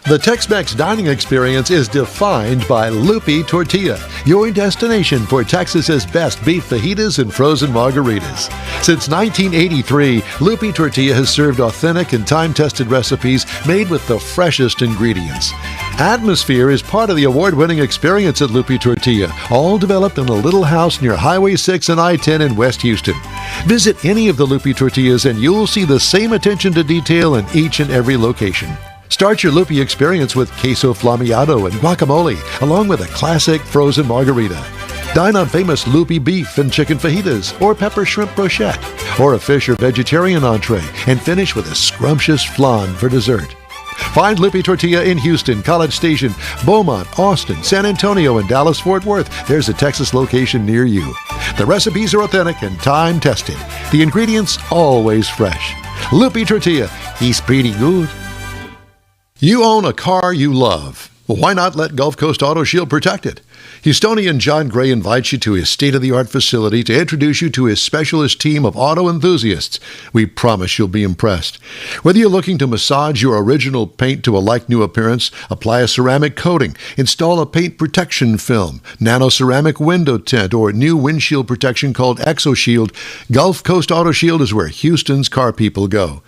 [SPEAKER 2] The Tex-Mex dining experience is defined by Lupi Tortilla, your destination for Texas's best beef fajitas and frozen margaritas. Since 1983, Lupi Tortilla has served authentic and time-tested recipes made with the freshest ingredients. Atmosphere is part of the award-winning experience at Lupi Tortilla, all developed in a little house near Highway 6 and I-10 in West Houston. Visit any of the Lupi Tortillas and you'll see the same attention to detail in each and every location. Start your Lupi experience with queso flammeado and guacamole, along with a classic frozen margarita. Dine on famous Lupi beef and chicken fajitas, or pepper shrimp brochette, or a fish or vegetarian entree, and finish with a scrumptious flan for dessert. Find Lupi Tortilla in Houston, College Station, Beaumont, Austin, San Antonio, and Dallas-Fort Worth. There's a Texas location near you. The recipes are authentic and time-tested. The ingredients always fresh. Lupi Tortilla, he's pretty good. You own a car you love. Well, why not let Gulf Coast Auto Shield protect it? Houstonian John Gray invites you to his state-of-the-art facility to introduce you to his specialist team of auto enthusiasts. We promise you'll be impressed. Whether you're looking to massage your original paint to a like-new appearance, apply a ceramic coating, install a paint protection film, nano-ceramic window tint, or new windshield protection called ExoShield, Gulf Coast Auto Shield is where Houston's car people go.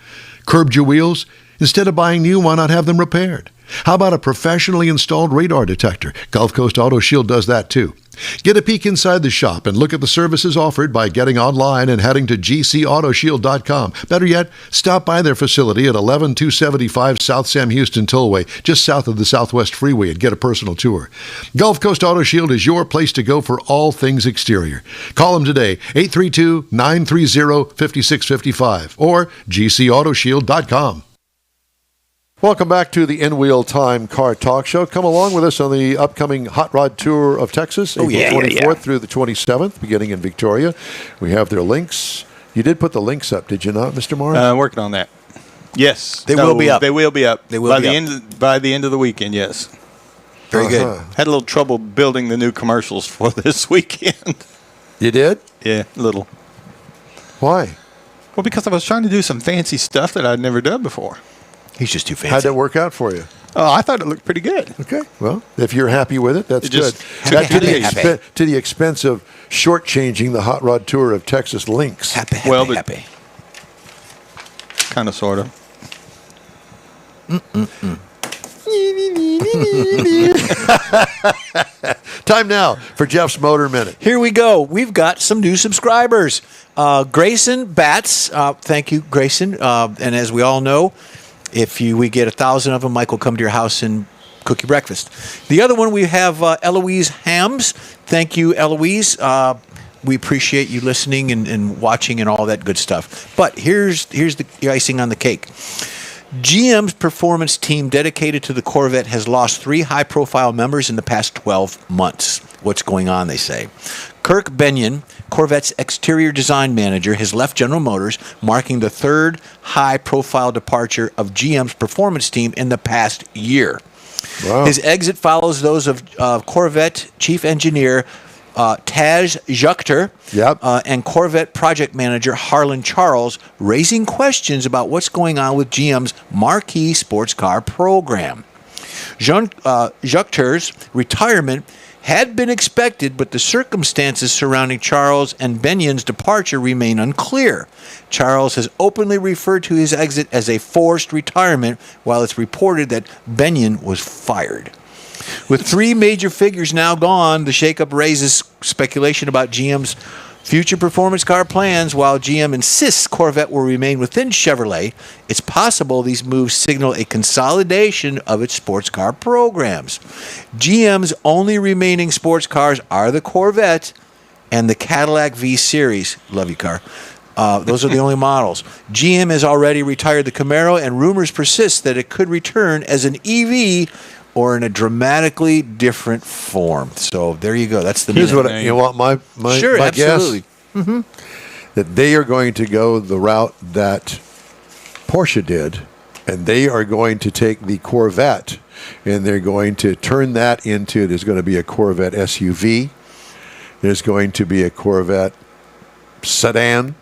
[SPEAKER 2] Curbed your wheels? Instead of buying new, why not have them repaired? How about a professionally installed radar detector? Gulf Coast Auto Shield does that too. Get a peek inside the shop and look at the services offered by getting online and heading to gcautoshield.com. Better yet, stop by their facility at 11275 South Sam Houston Tollway, just south of the Southwest Freeway, and get a personal tour. Gulf Coast Auto Shield is your place to go for all things exterior. Call them today, 832-930-5655 or gcautoshield.com. Welcome back to the In Wheel Time Car Talk Show. Come along with us on the upcoming Hot Rod Tour of Texas, April 24th through the 27th, beginning in Victoria. We have their links. You did put the links up, did you not, Mr. Moore?
[SPEAKER 5] Working on that. Yes.
[SPEAKER 3] They will be up.
[SPEAKER 5] They will be up.
[SPEAKER 3] They will
[SPEAKER 5] by
[SPEAKER 3] be
[SPEAKER 5] the
[SPEAKER 3] up.
[SPEAKER 5] by the end of the weekend, yes.
[SPEAKER 3] Very good.
[SPEAKER 5] Had a little trouble building the new commercials for this weekend.
[SPEAKER 2] You did?
[SPEAKER 5] Yeah, a little.
[SPEAKER 2] Why?
[SPEAKER 5] Well, because I was trying to do some fancy stuff that I'd never done before.
[SPEAKER 3] He's just too fancy.
[SPEAKER 2] How'd that work out for you?
[SPEAKER 5] Oh, I thought it looked pretty good.
[SPEAKER 2] Okay, well, if you're happy with it, that's
[SPEAKER 5] It just
[SPEAKER 2] good.
[SPEAKER 5] took
[SPEAKER 2] That's to the expense of shortchanging the Hot Rod Tour of Texas links.
[SPEAKER 3] Happy.
[SPEAKER 5] Well, but-
[SPEAKER 3] happy.
[SPEAKER 5] Kind of, sort of.
[SPEAKER 2] Time now for Jeff's Motor Minute.
[SPEAKER 3] Here we go. We've got some new subscribers. Grayson Batts. Thank you, Grayson. And as we all know, if we get 1,000 of them, Mike will come to your house and cook you breakfast. The other one, we have Eloise Hams. Thank you, Eloise. We appreciate you listening and watching and all that good stuff. But here's the icing on the cake. GM's performance team dedicated to the Corvette has lost 3 high-profile members in the past 12 months. What's going on, they say. Kirk Benyon, Corvette's exterior design manager, has left General Motors, marking the 3rd high-profile departure of GM's performance team in the past year.
[SPEAKER 2] Wow.
[SPEAKER 3] His exit follows those of Corvette chief engineer Taj Juchter and Corvette project manager Harlan Charles, raising questions about what's going on with GM's marquee sports car program. Juchter's retirement had been expected, but the circumstances surrounding Charles and Benyon's departure remain unclear. Charles has openly referred to his exit as a forced retirement, while it's reported that Benyon was fired. With 3 major figures now gone, the shakeup raises speculation about GM's future performance car plans. While GM insists Corvette will remain within Chevrolet, it's possible these moves signal a consolidation of its sports car programs. GM's only remaining sports cars are the Corvette and the Cadillac V-Series. Love you, car. Those are the only models. GM has already retired the Camaro, and rumors persist that it could return as an EV or in a dramatically different form. So there you go. That's the
[SPEAKER 2] Here's
[SPEAKER 3] minute.
[SPEAKER 2] what you want my
[SPEAKER 3] Sure,
[SPEAKER 2] my
[SPEAKER 3] absolutely.
[SPEAKER 2] guess. that they are going to go the route that Porsche did, and they are going to take the Corvette and they're going to turn that into, there's going to be a Corvette SUV, there's going to be a Corvette sedan.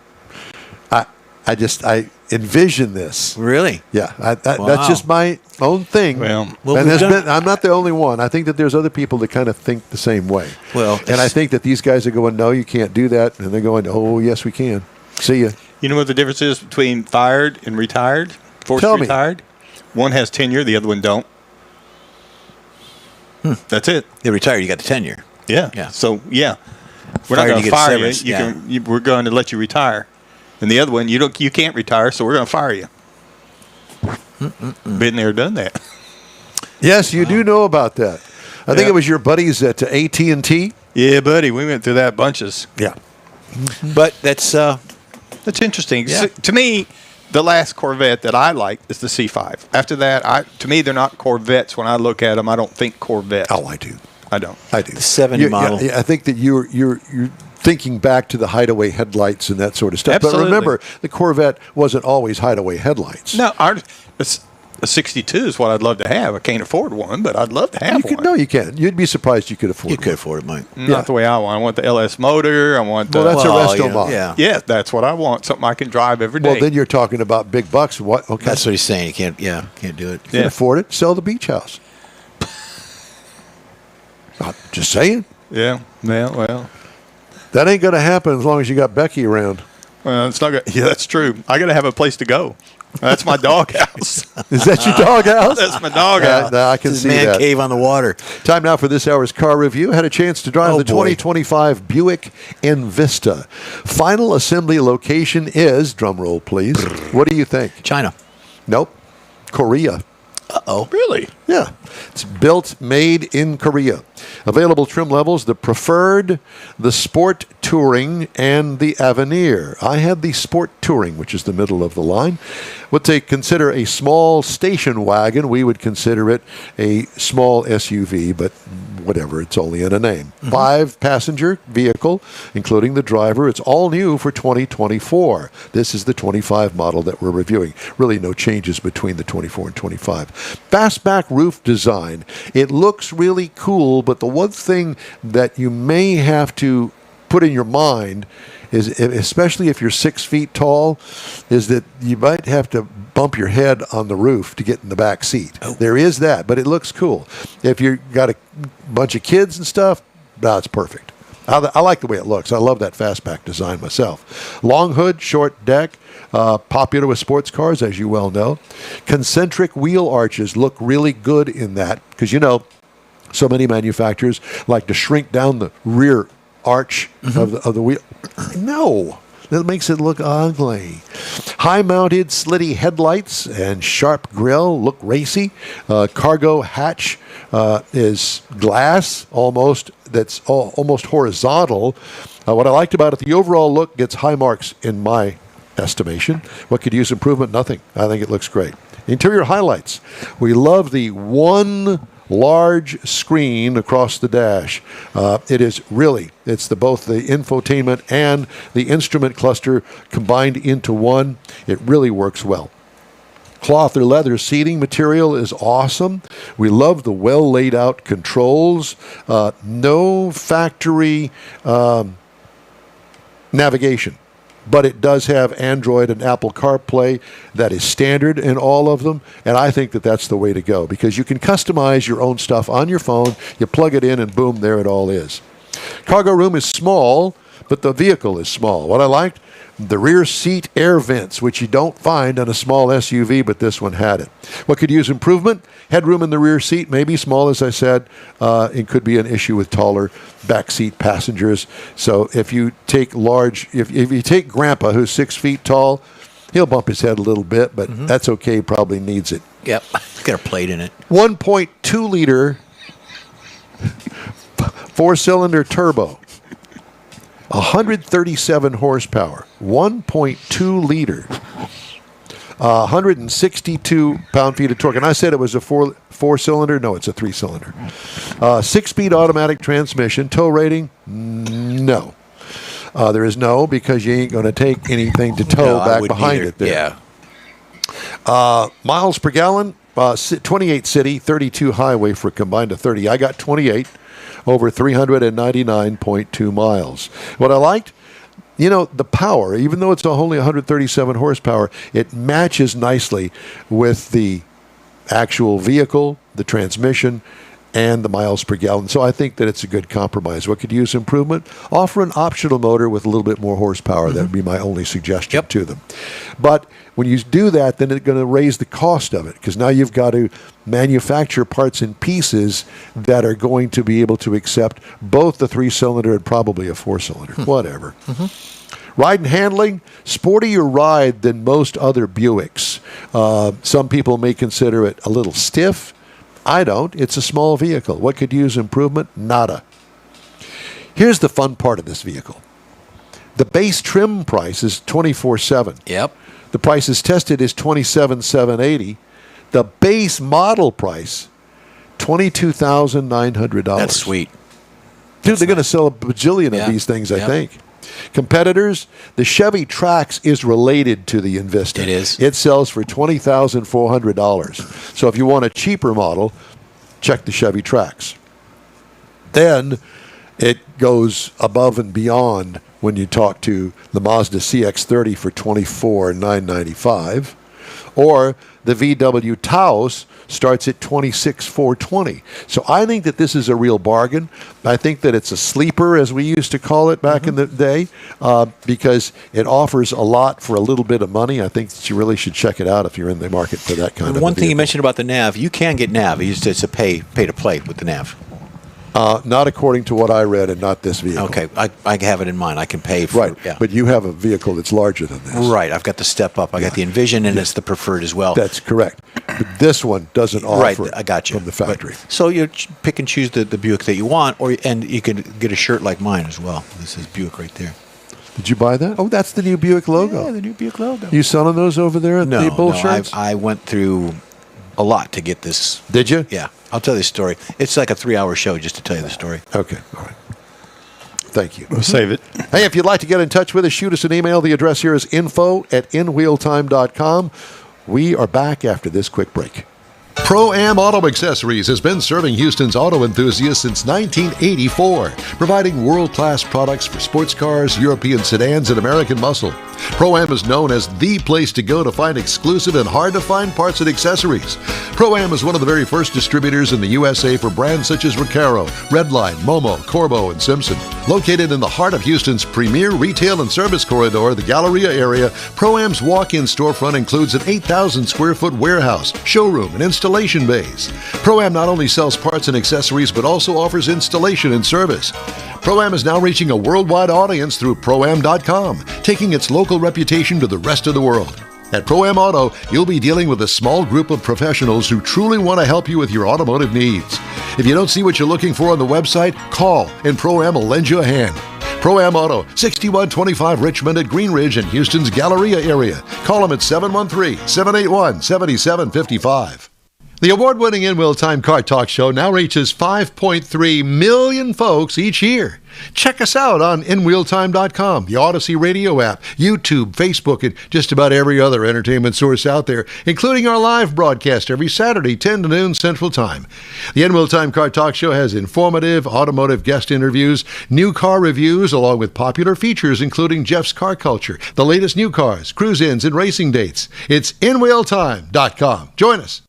[SPEAKER 2] I envision this.
[SPEAKER 3] Really?
[SPEAKER 2] Yeah,
[SPEAKER 3] Wow.
[SPEAKER 2] that's just my own thing.
[SPEAKER 4] Well,
[SPEAKER 2] and I'm not the only one. I think that there's other people that kind of think the same way.
[SPEAKER 3] Well,
[SPEAKER 2] and I think that these guys are going, no, you can't do that. And they're going, oh, yes, we can. See ya.
[SPEAKER 5] You know what the difference is between fired and retired? Forced
[SPEAKER 2] Tell me.
[SPEAKER 5] retired? One has tenure, the other one don't. That's it.
[SPEAKER 3] They retired. You got the tenure.
[SPEAKER 5] Yeah.
[SPEAKER 3] Yeah.
[SPEAKER 5] So, yeah. We're
[SPEAKER 3] Fired,
[SPEAKER 5] not going
[SPEAKER 3] you
[SPEAKER 5] to
[SPEAKER 3] get
[SPEAKER 5] fire
[SPEAKER 3] severance,
[SPEAKER 5] you. We're going to let you retire. And the other one, you can't retire, so we're going to fire you. Been there, done that.
[SPEAKER 2] Yes, you do know about that. I think it was your buddies at AT&T.
[SPEAKER 5] Yeah, buddy, we went through that bunches.
[SPEAKER 2] Yeah.
[SPEAKER 3] But that's
[SPEAKER 5] That's interesting.
[SPEAKER 3] Yeah.
[SPEAKER 5] So, to me, the last Corvette that I like is the C5. After that, to me, they're not Corvettes. When I look at them, I don't think Corvette.
[SPEAKER 2] Oh, I do.
[SPEAKER 5] I don't.
[SPEAKER 2] I do.
[SPEAKER 3] The 70 model.
[SPEAKER 2] Yeah, I think that you're thinking back to the hideaway headlights and that sort of stuff.
[SPEAKER 5] Absolutely.
[SPEAKER 2] But remember, the Corvette wasn't always hideaway headlights.
[SPEAKER 5] No, a 62 is what I'd love to have. I can't afford one, but I'd love to have
[SPEAKER 2] You can.
[SPEAKER 5] one.
[SPEAKER 2] No, you can. You'd be surprised you could afford
[SPEAKER 3] you
[SPEAKER 2] one.
[SPEAKER 3] could afford it, Mike.
[SPEAKER 5] Not the way I want. I want the LS motor. I want the.
[SPEAKER 2] Well, that's
[SPEAKER 3] Well,
[SPEAKER 2] a resto model.
[SPEAKER 3] yeah.
[SPEAKER 5] yeah, that's what I want. Something I can drive every day.
[SPEAKER 2] Well, then you're talking about big bucks. What? Okay.
[SPEAKER 3] That's what he's saying. You can't. Yeah, can't do it.
[SPEAKER 2] You can afford it. Sell the beach house. Just saying.
[SPEAKER 5] yeah. Well,
[SPEAKER 2] That ain't going to happen as long as you got Becky around.
[SPEAKER 5] it's not good. Yeah, that's true. I got to have a place to go. That's my doghouse.
[SPEAKER 2] Is that your doghouse?
[SPEAKER 5] That's my doghouse.
[SPEAKER 2] I can
[SPEAKER 3] It's
[SPEAKER 2] see
[SPEAKER 3] his man
[SPEAKER 2] that.
[SPEAKER 3] cave on the water.
[SPEAKER 2] Time now for this hour's car review. Had a chance to drive
[SPEAKER 3] Oh,
[SPEAKER 2] the
[SPEAKER 3] boy.
[SPEAKER 2] 2025 Buick Envista. Final assembly location is, drum roll please, what do you think?
[SPEAKER 3] China.
[SPEAKER 2] Nope. Korea.
[SPEAKER 3] Uh-oh.
[SPEAKER 5] Really?
[SPEAKER 2] Yeah. It's built, made in Korea. Available trim levels, the Preferred, the Sport Touring, and the Avenir. I had the Sport Touring, which is the middle of the line. What they consider a small station wagon, we would consider it a small SUV, but whatever, it's only in a name. 5-passenger vehicle, including the driver. It's all new for 2024. This is the 25 model that we're reviewing. Really no changes between the 24 and 25. Fastback roof design. It looks really cool, but the one thing that you may have to put in your mind is, especially if you're 6 feet tall, is that you might have to bump your head on the roof to get in the back seat. There is that, but it looks cool. If you've got a bunch of kids and stuff, it's perfect. I like the way it looks. I love that fastback design myself. Long hood, short deck, popular with sports cars, as you well know. Concentric wheel arches look really good in that because, so many manufacturers like to shrink down the rear arch of the wheel. No, that makes it look ugly. High-mounted slitty headlights and sharp grille look racy. Cargo hatch is glass almost. That's almost horizontal. What I liked about it, the overall look gets high marks in my estimation. What could use improvement? Nothing. I think it looks great. Interior highlights. We love the one large screen across the dash. It's both the infotainment and the instrument cluster combined into one. It really works well. Cloth or leather seating material is awesome. We love the well laid out controls. No factory navigation, but it does have Android and Apple CarPlay that is standard in all of them, and I think that that's the way to go because you can customize your own stuff on your phone. You plug it in and boom, there it all is. Cargo room is small, but the vehicle is small. What I liked, the rear seat air vents, which you don't find on a small SUV, but this one had it. What could use improvement? Headroom in the rear seat may be small, as I said. It could be an issue with taller backseat passengers. So if you take if you take Grandpa, who's 6 feet tall, he'll bump his head a little bit, but that's okay. Probably needs it.
[SPEAKER 3] Yep. It's got a plate in it.
[SPEAKER 2] 1.2 liter 4-cylinder turbo. 137 horsepower, 1.2 liter, 162 pound-feet of torque. And I said it was a four-cylinder. No, it's a 3-cylinder. 6-speed automatic transmission. Tow rating? No. There is no, because you ain't going to take anything to tow
[SPEAKER 3] No, I
[SPEAKER 2] back
[SPEAKER 3] wouldn't
[SPEAKER 2] behind
[SPEAKER 3] either.
[SPEAKER 2] it there.
[SPEAKER 3] Yeah.
[SPEAKER 2] Miles per gallon, 28 city, 32 highway for a combined of 30. I got 28 over 399.2 miles. What I liked, the power, even though it's only 137 horsepower, it matches nicely with the actual vehicle, the transmission, and the miles per gallon. So I think that it's a good compromise. What could use improvement? Offer an optional motor with a little bit more horsepower. That would be my only suggestion to them. But when you do that, then it's going to raise the cost of it, because now you've got to manufacture parts and pieces that are going to be able to accept both the 3-cylinder and probably a 4-cylinder. Whatever. Ride and handling, sportier ride than most other Buicks. Some people may consider it a little stiff. I don't. It's a small vehicle. What could use improvement? Nada. Here's the fun part of this vehicle. The base trim price is $24,700.
[SPEAKER 3] Yep.
[SPEAKER 2] The price is tested is $27,780. The base model price, $22,900.
[SPEAKER 3] That's sweet.
[SPEAKER 2] Dude, they're going to sell a bajillion of these things, I think. Competitors, the Chevy Trax is related to the Envista.
[SPEAKER 3] It is.
[SPEAKER 2] It sells for $20,400. So if you want a cheaper model, check the Chevy Trax. Then it goes above and beyond when you talk to the Mazda CX-30 for $24,995, or the VW Taos starts at $26,420. So I think that this is a real bargain. I think that it's a sleeper, as we used to call it back in the day, because it offers a lot for a little bit of money. I think that you really should check it out if you're in the market for that kind of
[SPEAKER 3] One thing you
[SPEAKER 2] vehicle.
[SPEAKER 3] mentioned about the nav, you can get nav. It's a pay to play with the nav.
[SPEAKER 2] Not according to what I read, and not this vehicle.
[SPEAKER 3] Okay, I have it in mind. I can pay for
[SPEAKER 2] Right,
[SPEAKER 3] yeah.
[SPEAKER 2] but you have a vehicle that's larger than this.
[SPEAKER 3] Right, I've got the step up. I got the Envision, and it's the preferred as well.
[SPEAKER 2] That's correct. But this one doesn't
[SPEAKER 3] right,
[SPEAKER 2] offer it
[SPEAKER 3] I got you.
[SPEAKER 2] from the factory.
[SPEAKER 3] So you pick and choose the Buick that you want, and you can get a shirt like mine as well. This is Buick right there.
[SPEAKER 2] Did you buy that? Oh, that's the new Buick logo.
[SPEAKER 3] Yeah, the new Buick logo.
[SPEAKER 2] You selling those over there at the Bull
[SPEAKER 3] no,
[SPEAKER 2] shirts?
[SPEAKER 3] I went through a lot to get this.
[SPEAKER 2] Did you?
[SPEAKER 3] Yeah, I'll tell you the story. It's like a 3-hour show just to tell you the story.
[SPEAKER 2] Okay, all right. Thank you.
[SPEAKER 5] We'll save it.
[SPEAKER 2] Hey, if you'd like to get in touch with us, shoot us an email. The address here is info@inwheeltime.com. We are back after this quick break. Pro-Am Auto Accessories has been serving Houston's auto enthusiasts since 1984, providing world-class products for sports cars, European sedans, and American muscle. Pro-Am is known as the place to go to find exclusive and hard-to-find parts and accessories. Pro-Am is one of the very first distributors in the USA for brands such as Recaro, Redline, Momo, Corbo, and Simpson. Located in the heart of Houston's premier retail and service corridor, the Galleria area, Pro-Am's walk-in storefront includes an 8,000-square-foot warehouse, showroom, and installation bays. Pro-Am not only sells parts and accessories, but also offers installation and service. Pro-Am is now reaching a worldwide audience through Pro-Am.com, taking its local reputation to the rest of the world. At Pro-Am Auto, you'll be dealing with a small group of professionals who truly want to help you with your automotive needs. If you don't see what you're looking for on the website, call and Pro-Am will lend you a hand. Pro-Am Auto, 6125 Richmond at Green Ridge in Houston's Galleria area. Call them at 713-781-7755. The award-winning In Wheel Time Car Talk Show now reaches 5.3 million folks each year. Check us out on InWheelTime.com, the Odyssey Radio app, YouTube, Facebook, and just about every other entertainment source out there, including our live broadcast every Saturday, 10 to noon Central Time. The In Wheel Time Car Talk Show has informative automotive guest interviews, new car reviews, along with popular features including Jeff's Car Culture, the latest new cars, cruise-ins, and racing dates. It's InWheelTime.com. Join us.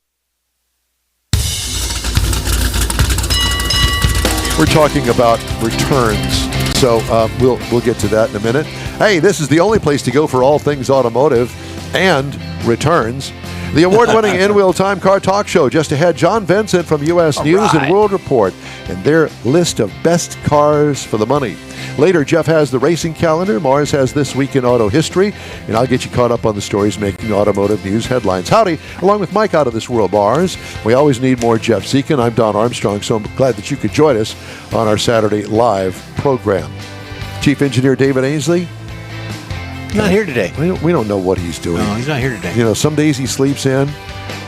[SPEAKER 2] We're talking about returns, so we'll get to that in a minute. Hey, this is the only place to go for all things automotive and returns. The award-winning In Wheel Time Car Talk Show. Just ahead, John Vincent from U.S. News and World Report and their list of best cars for the money. Later, Jeff has the racing calendar. Mars has This Week in Auto History. And I'll get you caught up on the stories making automotive news headlines. Howdy, along with Mike out of this world, Mars. We always need more Jeff Zekin. I'm Don Armstrong, so I'm glad that you could join us on our Saturday live program. Chief Engineer David Ainsley.
[SPEAKER 3] He's not here today.
[SPEAKER 2] We don't know what he's doing.
[SPEAKER 3] No, he's not here today.
[SPEAKER 2] You know, some days he sleeps in.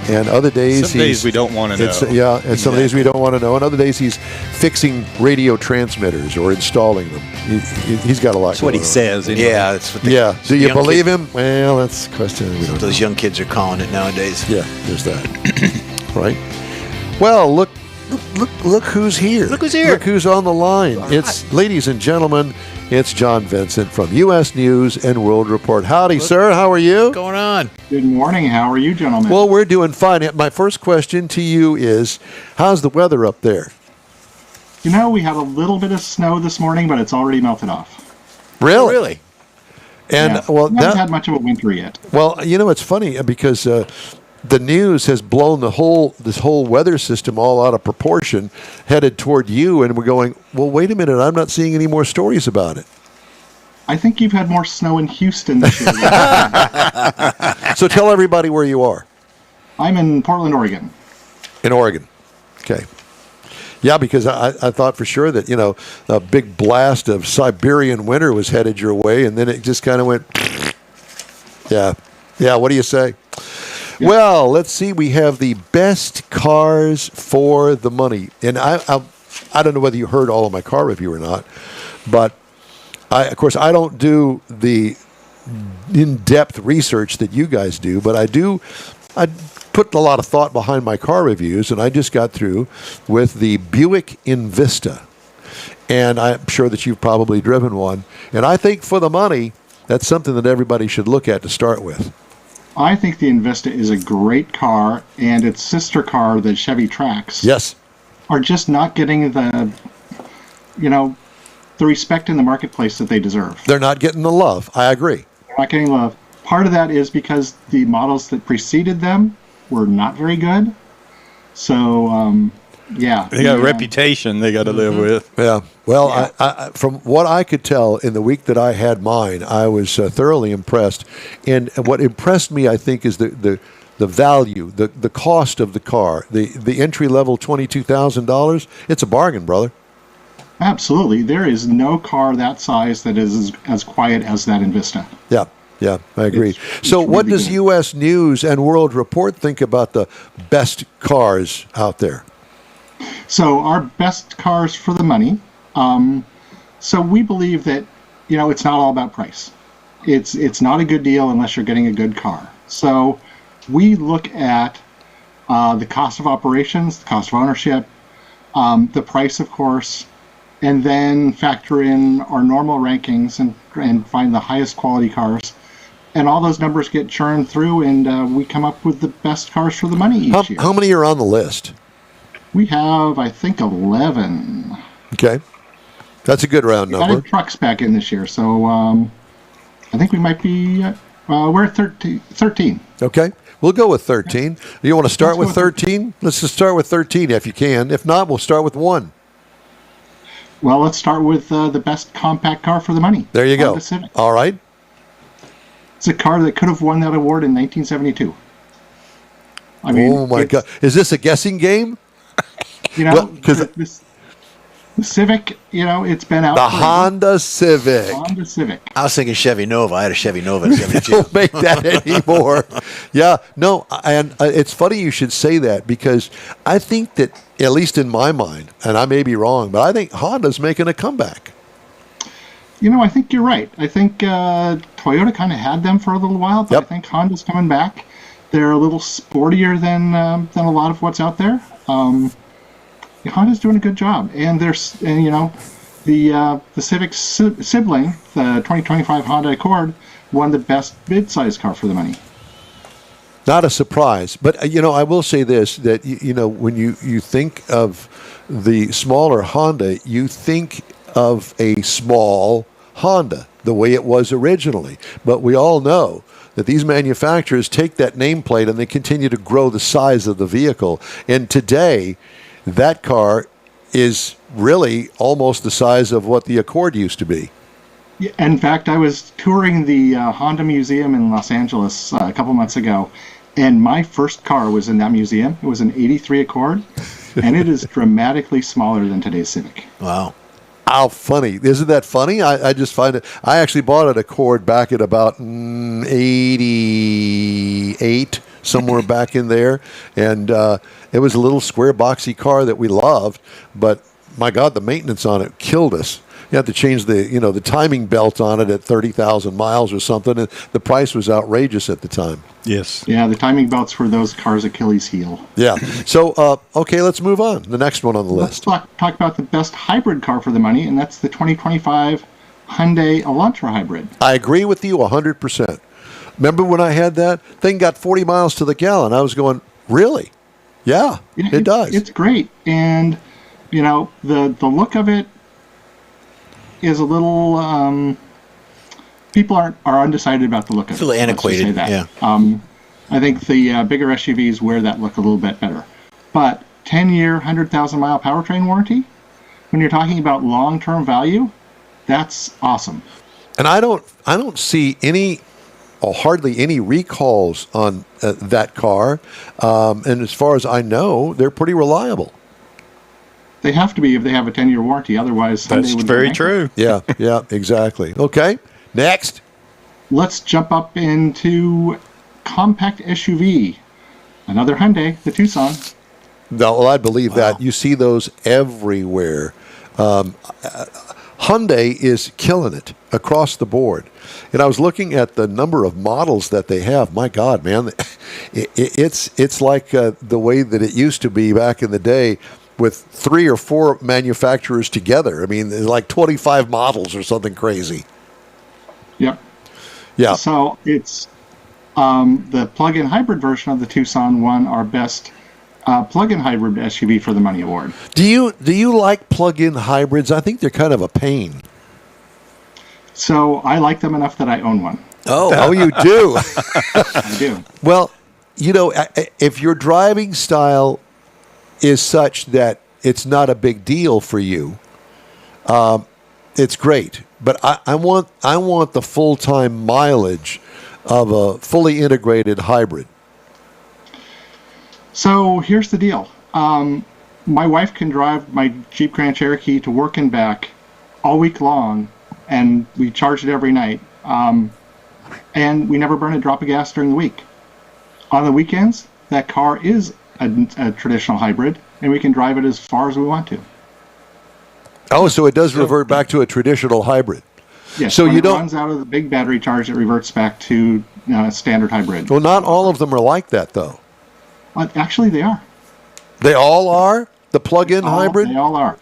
[SPEAKER 2] and other days
[SPEAKER 5] Some days we don't want to know.
[SPEAKER 2] Yeah, and some days we don't want to know, and other days he's fixing radio transmitters or installing them. He's got a lot.
[SPEAKER 5] That's what he says. Anyway.
[SPEAKER 3] Yeah, that's what.
[SPEAKER 2] Yeah. Do you
[SPEAKER 3] young
[SPEAKER 2] believe
[SPEAKER 3] kid-
[SPEAKER 2] him? Well, that's a question. We don't
[SPEAKER 3] Those
[SPEAKER 2] know.
[SPEAKER 3] young kids are calling it nowadays.
[SPEAKER 2] Yeah, there's that. Right. Well, look who's here.
[SPEAKER 3] Look who's here.
[SPEAKER 2] Look who's on the line. It's, ladies and gentlemen, it's John Vincent from U.S. News and World Report. Howdy, sir. How are you?
[SPEAKER 3] What's going on?
[SPEAKER 6] Good morning. How are you, gentlemen?
[SPEAKER 2] Well, we're doing fine. My first question to you is, how's the weather up there?
[SPEAKER 6] you know, we had a little bit of snow this morning, but it's already melted off.
[SPEAKER 2] Really?
[SPEAKER 3] Really?
[SPEAKER 2] And
[SPEAKER 6] Yeah.
[SPEAKER 2] well,
[SPEAKER 6] we haven't had much of a winter yet.
[SPEAKER 2] well, you know, it's funny because the news has blown this whole weather system all out of proportion, headed toward you, and we're going, well, wait a minute, I'm not seeing any more stories about it.
[SPEAKER 6] I think you've had more snow in Houston this year.
[SPEAKER 2] So tell everybody where you are.
[SPEAKER 6] I'm in Portland, Oregon.
[SPEAKER 2] In Oregon. Okay. Yeah, because I thought for sure that, you know, a big blast of Siberian winter was headed your way, and then it just kind of went, yeah. Yeah, what do you say?
[SPEAKER 6] Yeah.
[SPEAKER 2] Well, let's see. We have the best cars for the money. And I don't know whether you heard all of my car review or not, but of course, I don't do the in-depth research that you guys do, but I put a lot of thought behind my car reviews, and I just got through with the Buick Envista. And I'm sure that you've probably driven one. And I think for the money, that's something that everybody should look at to start with.
[SPEAKER 6] I think the Invista is a great car, and its sister car, the Chevy Trax,
[SPEAKER 2] Yes.
[SPEAKER 6] are just not getting the respect in the marketplace that they deserve.
[SPEAKER 2] They're not getting the love. I agree.
[SPEAKER 6] They're not getting love. Part of that is because the models that preceded them were not very good. So, yeah.
[SPEAKER 5] They got a
[SPEAKER 6] the,
[SPEAKER 5] reputation they got to live with.
[SPEAKER 2] Yeah. Well,
[SPEAKER 6] Yeah.
[SPEAKER 2] I, from what I could tell in the week that I had mine, I was thoroughly impressed. And what impressed me, I think, is the value, the cost of the car. The entry level $22,000. It's a bargain, brother.
[SPEAKER 6] Absolutely. There is no car that size that is as quiet as that Invista.
[SPEAKER 2] Yeah. Yeah, I agree.
[SPEAKER 6] It's
[SPEAKER 2] So, what
[SPEAKER 6] really
[SPEAKER 2] does
[SPEAKER 6] good.
[SPEAKER 2] U.S. News and World Report think about the best cars out there?
[SPEAKER 6] So our best cars for the money. So we believe that, it's not all about price. It's not a good deal unless you're getting a good car. So we look at the cost of operations, the cost of ownership, the price, of course, and then factor in our normal rankings and find the highest quality cars. And all those numbers get churned through, and we come up with the best cars for the money each year.
[SPEAKER 2] How many are on the list?
[SPEAKER 6] We have, I think, 11.
[SPEAKER 2] Okay. That's a good round
[SPEAKER 6] We
[SPEAKER 2] number.
[SPEAKER 6] added trucks back in this year, so I think we might be, we're at 13.
[SPEAKER 2] Okay. We'll go with 13. You want to start
[SPEAKER 6] Let's
[SPEAKER 2] with
[SPEAKER 6] go with
[SPEAKER 2] 13? Let's just start with 13 if you can. If not, we'll start with 1.
[SPEAKER 6] Well, let's start with the best compact car for the money.
[SPEAKER 2] There you go.
[SPEAKER 6] Honda Civic.
[SPEAKER 2] All right.
[SPEAKER 6] It's a car that could have won that award in 1972. I mean,
[SPEAKER 2] Oh, my
[SPEAKER 6] it's,
[SPEAKER 2] God. Is this a guessing game? Well, 'cause
[SPEAKER 6] the Civic, it's been out
[SPEAKER 2] The
[SPEAKER 6] for
[SPEAKER 2] Honda Civic.
[SPEAKER 6] Honda Civic.
[SPEAKER 3] I was thinking Chevy Nova. I had a Chevy Nova in 72.
[SPEAKER 2] Don't make that anymore. Yeah, no, and it's funny you should say that because I think that, at least in my mind, and I may be wrong, but I think Honda's making a comeback.
[SPEAKER 6] I think you're right. I think Toyota kind of had them for a little while, but
[SPEAKER 2] Yep.
[SPEAKER 6] I think Honda's coming back. They're a little sportier than a lot of what's out there. Honda's doing a good job, and the Civic sibling, the 2025 Honda Accord, won the best mid-size car for the money.
[SPEAKER 2] Not a surprise, but I will say this: that when you think of the smaller Honda, you think of a small Honda, the way it was originally. But we all know that these manufacturers take that nameplate and they continue to grow the size of the vehicle. And today, that car is really almost the size of what the Accord used to be.
[SPEAKER 6] Yeah, in fact, I was touring the Honda Museum in Los Angeles a couple months ago, and my first car was in that museum. It was an 83 Accord, and it is dramatically smaller than today's Civic.
[SPEAKER 3] Wow.
[SPEAKER 2] How funny. Isn't that funny? I just find it. I actually bought an Accord back at about 88, somewhere back in there, and it was a little square boxy car that we loved, but my God, the maintenance on it killed us. You had to change the timing belt on it at 30,000 miles or something, and the price was outrageous at the time.
[SPEAKER 5] Yes.
[SPEAKER 6] Yeah, the timing belts for those cars' Achilles heel.
[SPEAKER 2] Yeah. So, okay, let's move on. The next one on the
[SPEAKER 6] Let's
[SPEAKER 2] list.
[SPEAKER 6] talk about the best hybrid car for the money, and that's the 2025 Hyundai Elantra hybrid.
[SPEAKER 2] I agree with you 100%. Remember when I had that thing got 40 miles to the gallon? I was going, really? Yeah, it does.
[SPEAKER 6] It's great, and the look of it is a little. People are undecided about the look of it.
[SPEAKER 3] It's a little
[SPEAKER 6] Let's just say
[SPEAKER 3] antiquated.
[SPEAKER 6] that.
[SPEAKER 3] Yeah.
[SPEAKER 6] I think the bigger SUVs wear that look a little bit better, but 10-year, 100,000-mile powertrain warranty. When you're talking about long-term value, that's awesome.
[SPEAKER 2] And I don't see any or hardly any recalls on that car. And as far as I know, they're pretty reliable.
[SPEAKER 6] They have to be if they have a 10-year warranty. Otherwise,
[SPEAKER 5] That's
[SPEAKER 6] Hyundai would
[SPEAKER 5] very
[SPEAKER 6] be
[SPEAKER 5] true.
[SPEAKER 2] Yeah, yeah, exactly. Okay, next.
[SPEAKER 6] Let's jump up into compact SUV. Another Hyundai, the Tucson.
[SPEAKER 2] No, well, I believe that. You see those everywhere. Hyundai is killing it across the board. And I was looking at the number of models that they have. My God, man, it's like the way that it used to be back in the day, with 3 or 4 manufacturers together. I mean, there's like 25 models or something crazy.
[SPEAKER 6] Yep.
[SPEAKER 2] Yeah.
[SPEAKER 6] So it's the plug-in hybrid version of the Tucson won our best plug-in hybrid SUV for the money award.
[SPEAKER 2] Do you like plug-in hybrids? I think they're kind of a pain.
[SPEAKER 6] So I like them enough that I own one.
[SPEAKER 2] Oh, you do?
[SPEAKER 6] I do.
[SPEAKER 2] Well, if your driving style is such that it's not a big deal for you, it's great. But I want the full-time mileage of a fully integrated hybrid.
[SPEAKER 6] So here's the deal. My wife can drive my Jeep Grand Cherokee to work and back all week long, and we charge it every night. And we never burn a drop of gas during the week. On the weekends, that car is a traditional hybrid, and we can drive it as far as we want to.
[SPEAKER 2] Oh, so it does revert back to a traditional hybrid.
[SPEAKER 6] Yes,
[SPEAKER 2] So
[SPEAKER 6] when
[SPEAKER 2] you
[SPEAKER 6] it
[SPEAKER 2] don't-
[SPEAKER 6] runs out of the big battery charge, it reverts back to standard hybrid.
[SPEAKER 2] Well, not all of them are like that, though.
[SPEAKER 6] Actually, they are.
[SPEAKER 2] They all are? The plug-in hybrid?
[SPEAKER 6] They all are.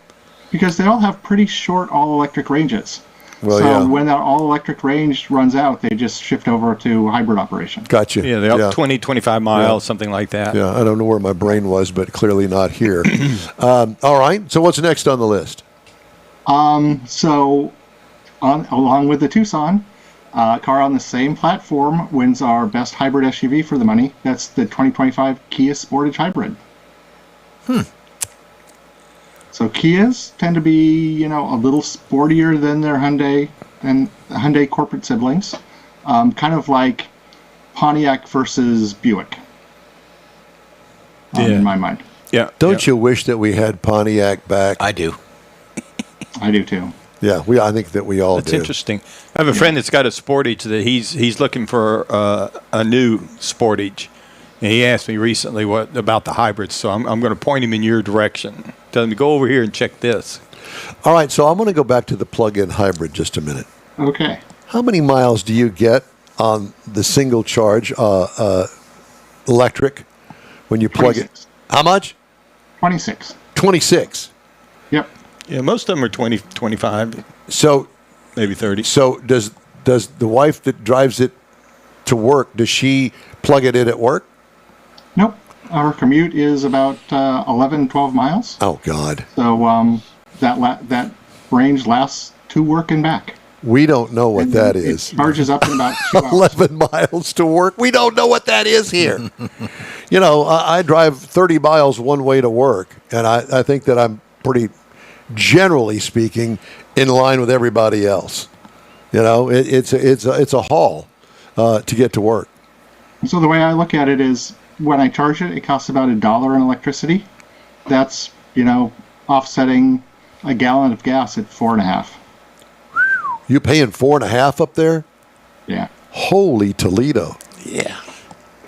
[SPEAKER 6] Because they all have pretty short all-electric ranges.
[SPEAKER 2] Well,
[SPEAKER 6] so
[SPEAKER 2] yeah.
[SPEAKER 6] when that all-electric range runs out, they just shift over to hybrid operation.
[SPEAKER 2] Gotcha.
[SPEAKER 5] Yeah, they're up 20, 25 miles, something like that.
[SPEAKER 2] Yeah, I don't know where my brain was, but clearly not here. All right. So what's next on the list?
[SPEAKER 6] So, along with the Tucson, a car on the same platform wins our best hybrid SUV for the money. That's the 2025 Kia Sportage Hybrid. So Kias tend to be, a little sportier than their Hyundai corporate siblings. Kind of like Pontiac versus Buick. In my mind.
[SPEAKER 5] Yeah.
[SPEAKER 2] Don't you wish that we had Pontiac back?
[SPEAKER 3] I do.
[SPEAKER 6] I do too.
[SPEAKER 2] Yeah, I think that we all
[SPEAKER 5] That's
[SPEAKER 2] do.
[SPEAKER 5] interesting. I have a friend that's got a Sportage that he's looking for a new Sportage. And he asked me recently what about the hybrids, so I'm going to point him in your direction. Tell him to go over here and check this.
[SPEAKER 2] All right, so I'm going to go back to the plug-in hybrid just a minute.
[SPEAKER 6] Okay.
[SPEAKER 2] How many miles do you get on the single charge electric when you plug it?
[SPEAKER 6] 26.
[SPEAKER 2] How much?
[SPEAKER 6] 26.
[SPEAKER 2] 26.
[SPEAKER 6] Yep.
[SPEAKER 5] Yeah, most of them are 20, 25,
[SPEAKER 2] So
[SPEAKER 5] maybe 30.
[SPEAKER 2] so does the wife that drives it to work, does she plug it in at work?
[SPEAKER 6] Nope. Our commute is about 11, 12 miles.
[SPEAKER 2] Oh God.
[SPEAKER 6] So that range lasts to work and back.
[SPEAKER 2] We don't know what
[SPEAKER 6] And
[SPEAKER 2] that
[SPEAKER 6] it
[SPEAKER 2] is.
[SPEAKER 6] charges up in about 2 hours.
[SPEAKER 2] 11 miles to work. We don't know what that is here. I drive 30 miles one way to work, and I think that I'm pretty, generally speaking, in line with everybody else. It's a haul to get to work.
[SPEAKER 6] So the way I look at it is when I charge it, it costs about $1 in electricity. That's, offsetting a gallon of gas at 4.5.
[SPEAKER 2] You paying 4.5 up there?
[SPEAKER 6] Yeah.
[SPEAKER 2] Holy Toledo.
[SPEAKER 3] Yeah.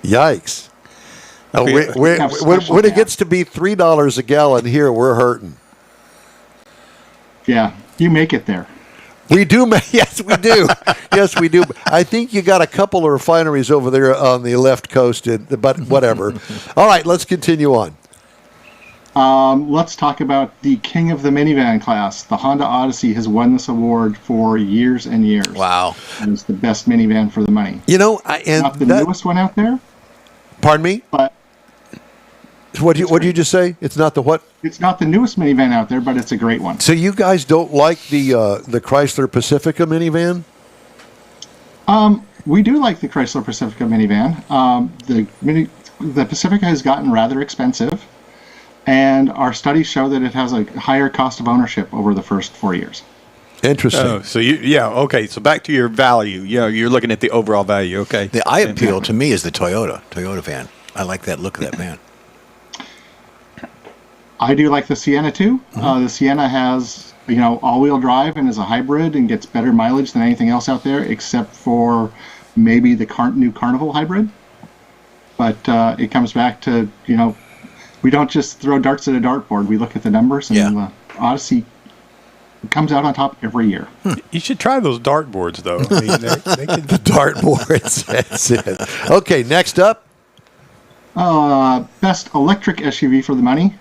[SPEAKER 2] Yikes. When it gets to be $3 a gallon here, we're hurting.
[SPEAKER 6] Yeah, you make it there.
[SPEAKER 2] We do, yes, we do. Yes, we do. I think you got a couple of refineries over there on the left coast, but whatever. All right, let's continue on.
[SPEAKER 6] Let's talk about the king of the minivan class. The Honda Odyssey has won this award for years and years.
[SPEAKER 3] Wow.
[SPEAKER 6] And it's the best minivan for the money.
[SPEAKER 2] You know,
[SPEAKER 6] Not the newest one out there,
[SPEAKER 2] Pardon me?
[SPEAKER 6] but
[SPEAKER 2] What did you just say? It's not the what?
[SPEAKER 6] it's not the newest minivan out there, but it's a great one.
[SPEAKER 2] So you guys don't like the Chrysler Pacifica minivan?
[SPEAKER 6] We do like the Chrysler Pacifica minivan. The Pacifica has gotten rather expensive, and our studies show that it has a higher cost of ownership over the first 4 years.
[SPEAKER 2] Interesting.
[SPEAKER 5] Oh, so okay. So back to your value. You're looking at the overall value. Okay.
[SPEAKER 3] The eye appeal to me is the Toyota van. I like that look of that van.
[SPEAKER 6] I do like the Sienna too. The Sienna has, all-wheel drive and is a hybrid and gets better mileage than anything else out there, except for maybe the new Carnival hybrid. But it comes back to, we don't just throw darts at a dartboard. We look at the numbers, and the Odyssey comes out on top every year.
[SPEAKER 5] You should try those dartboards, though. I mean, they can...
[SPEAKER 2] The dartboards. That's it. Okay, next up.
[SPEAKER 6] Best electric SUV for the money.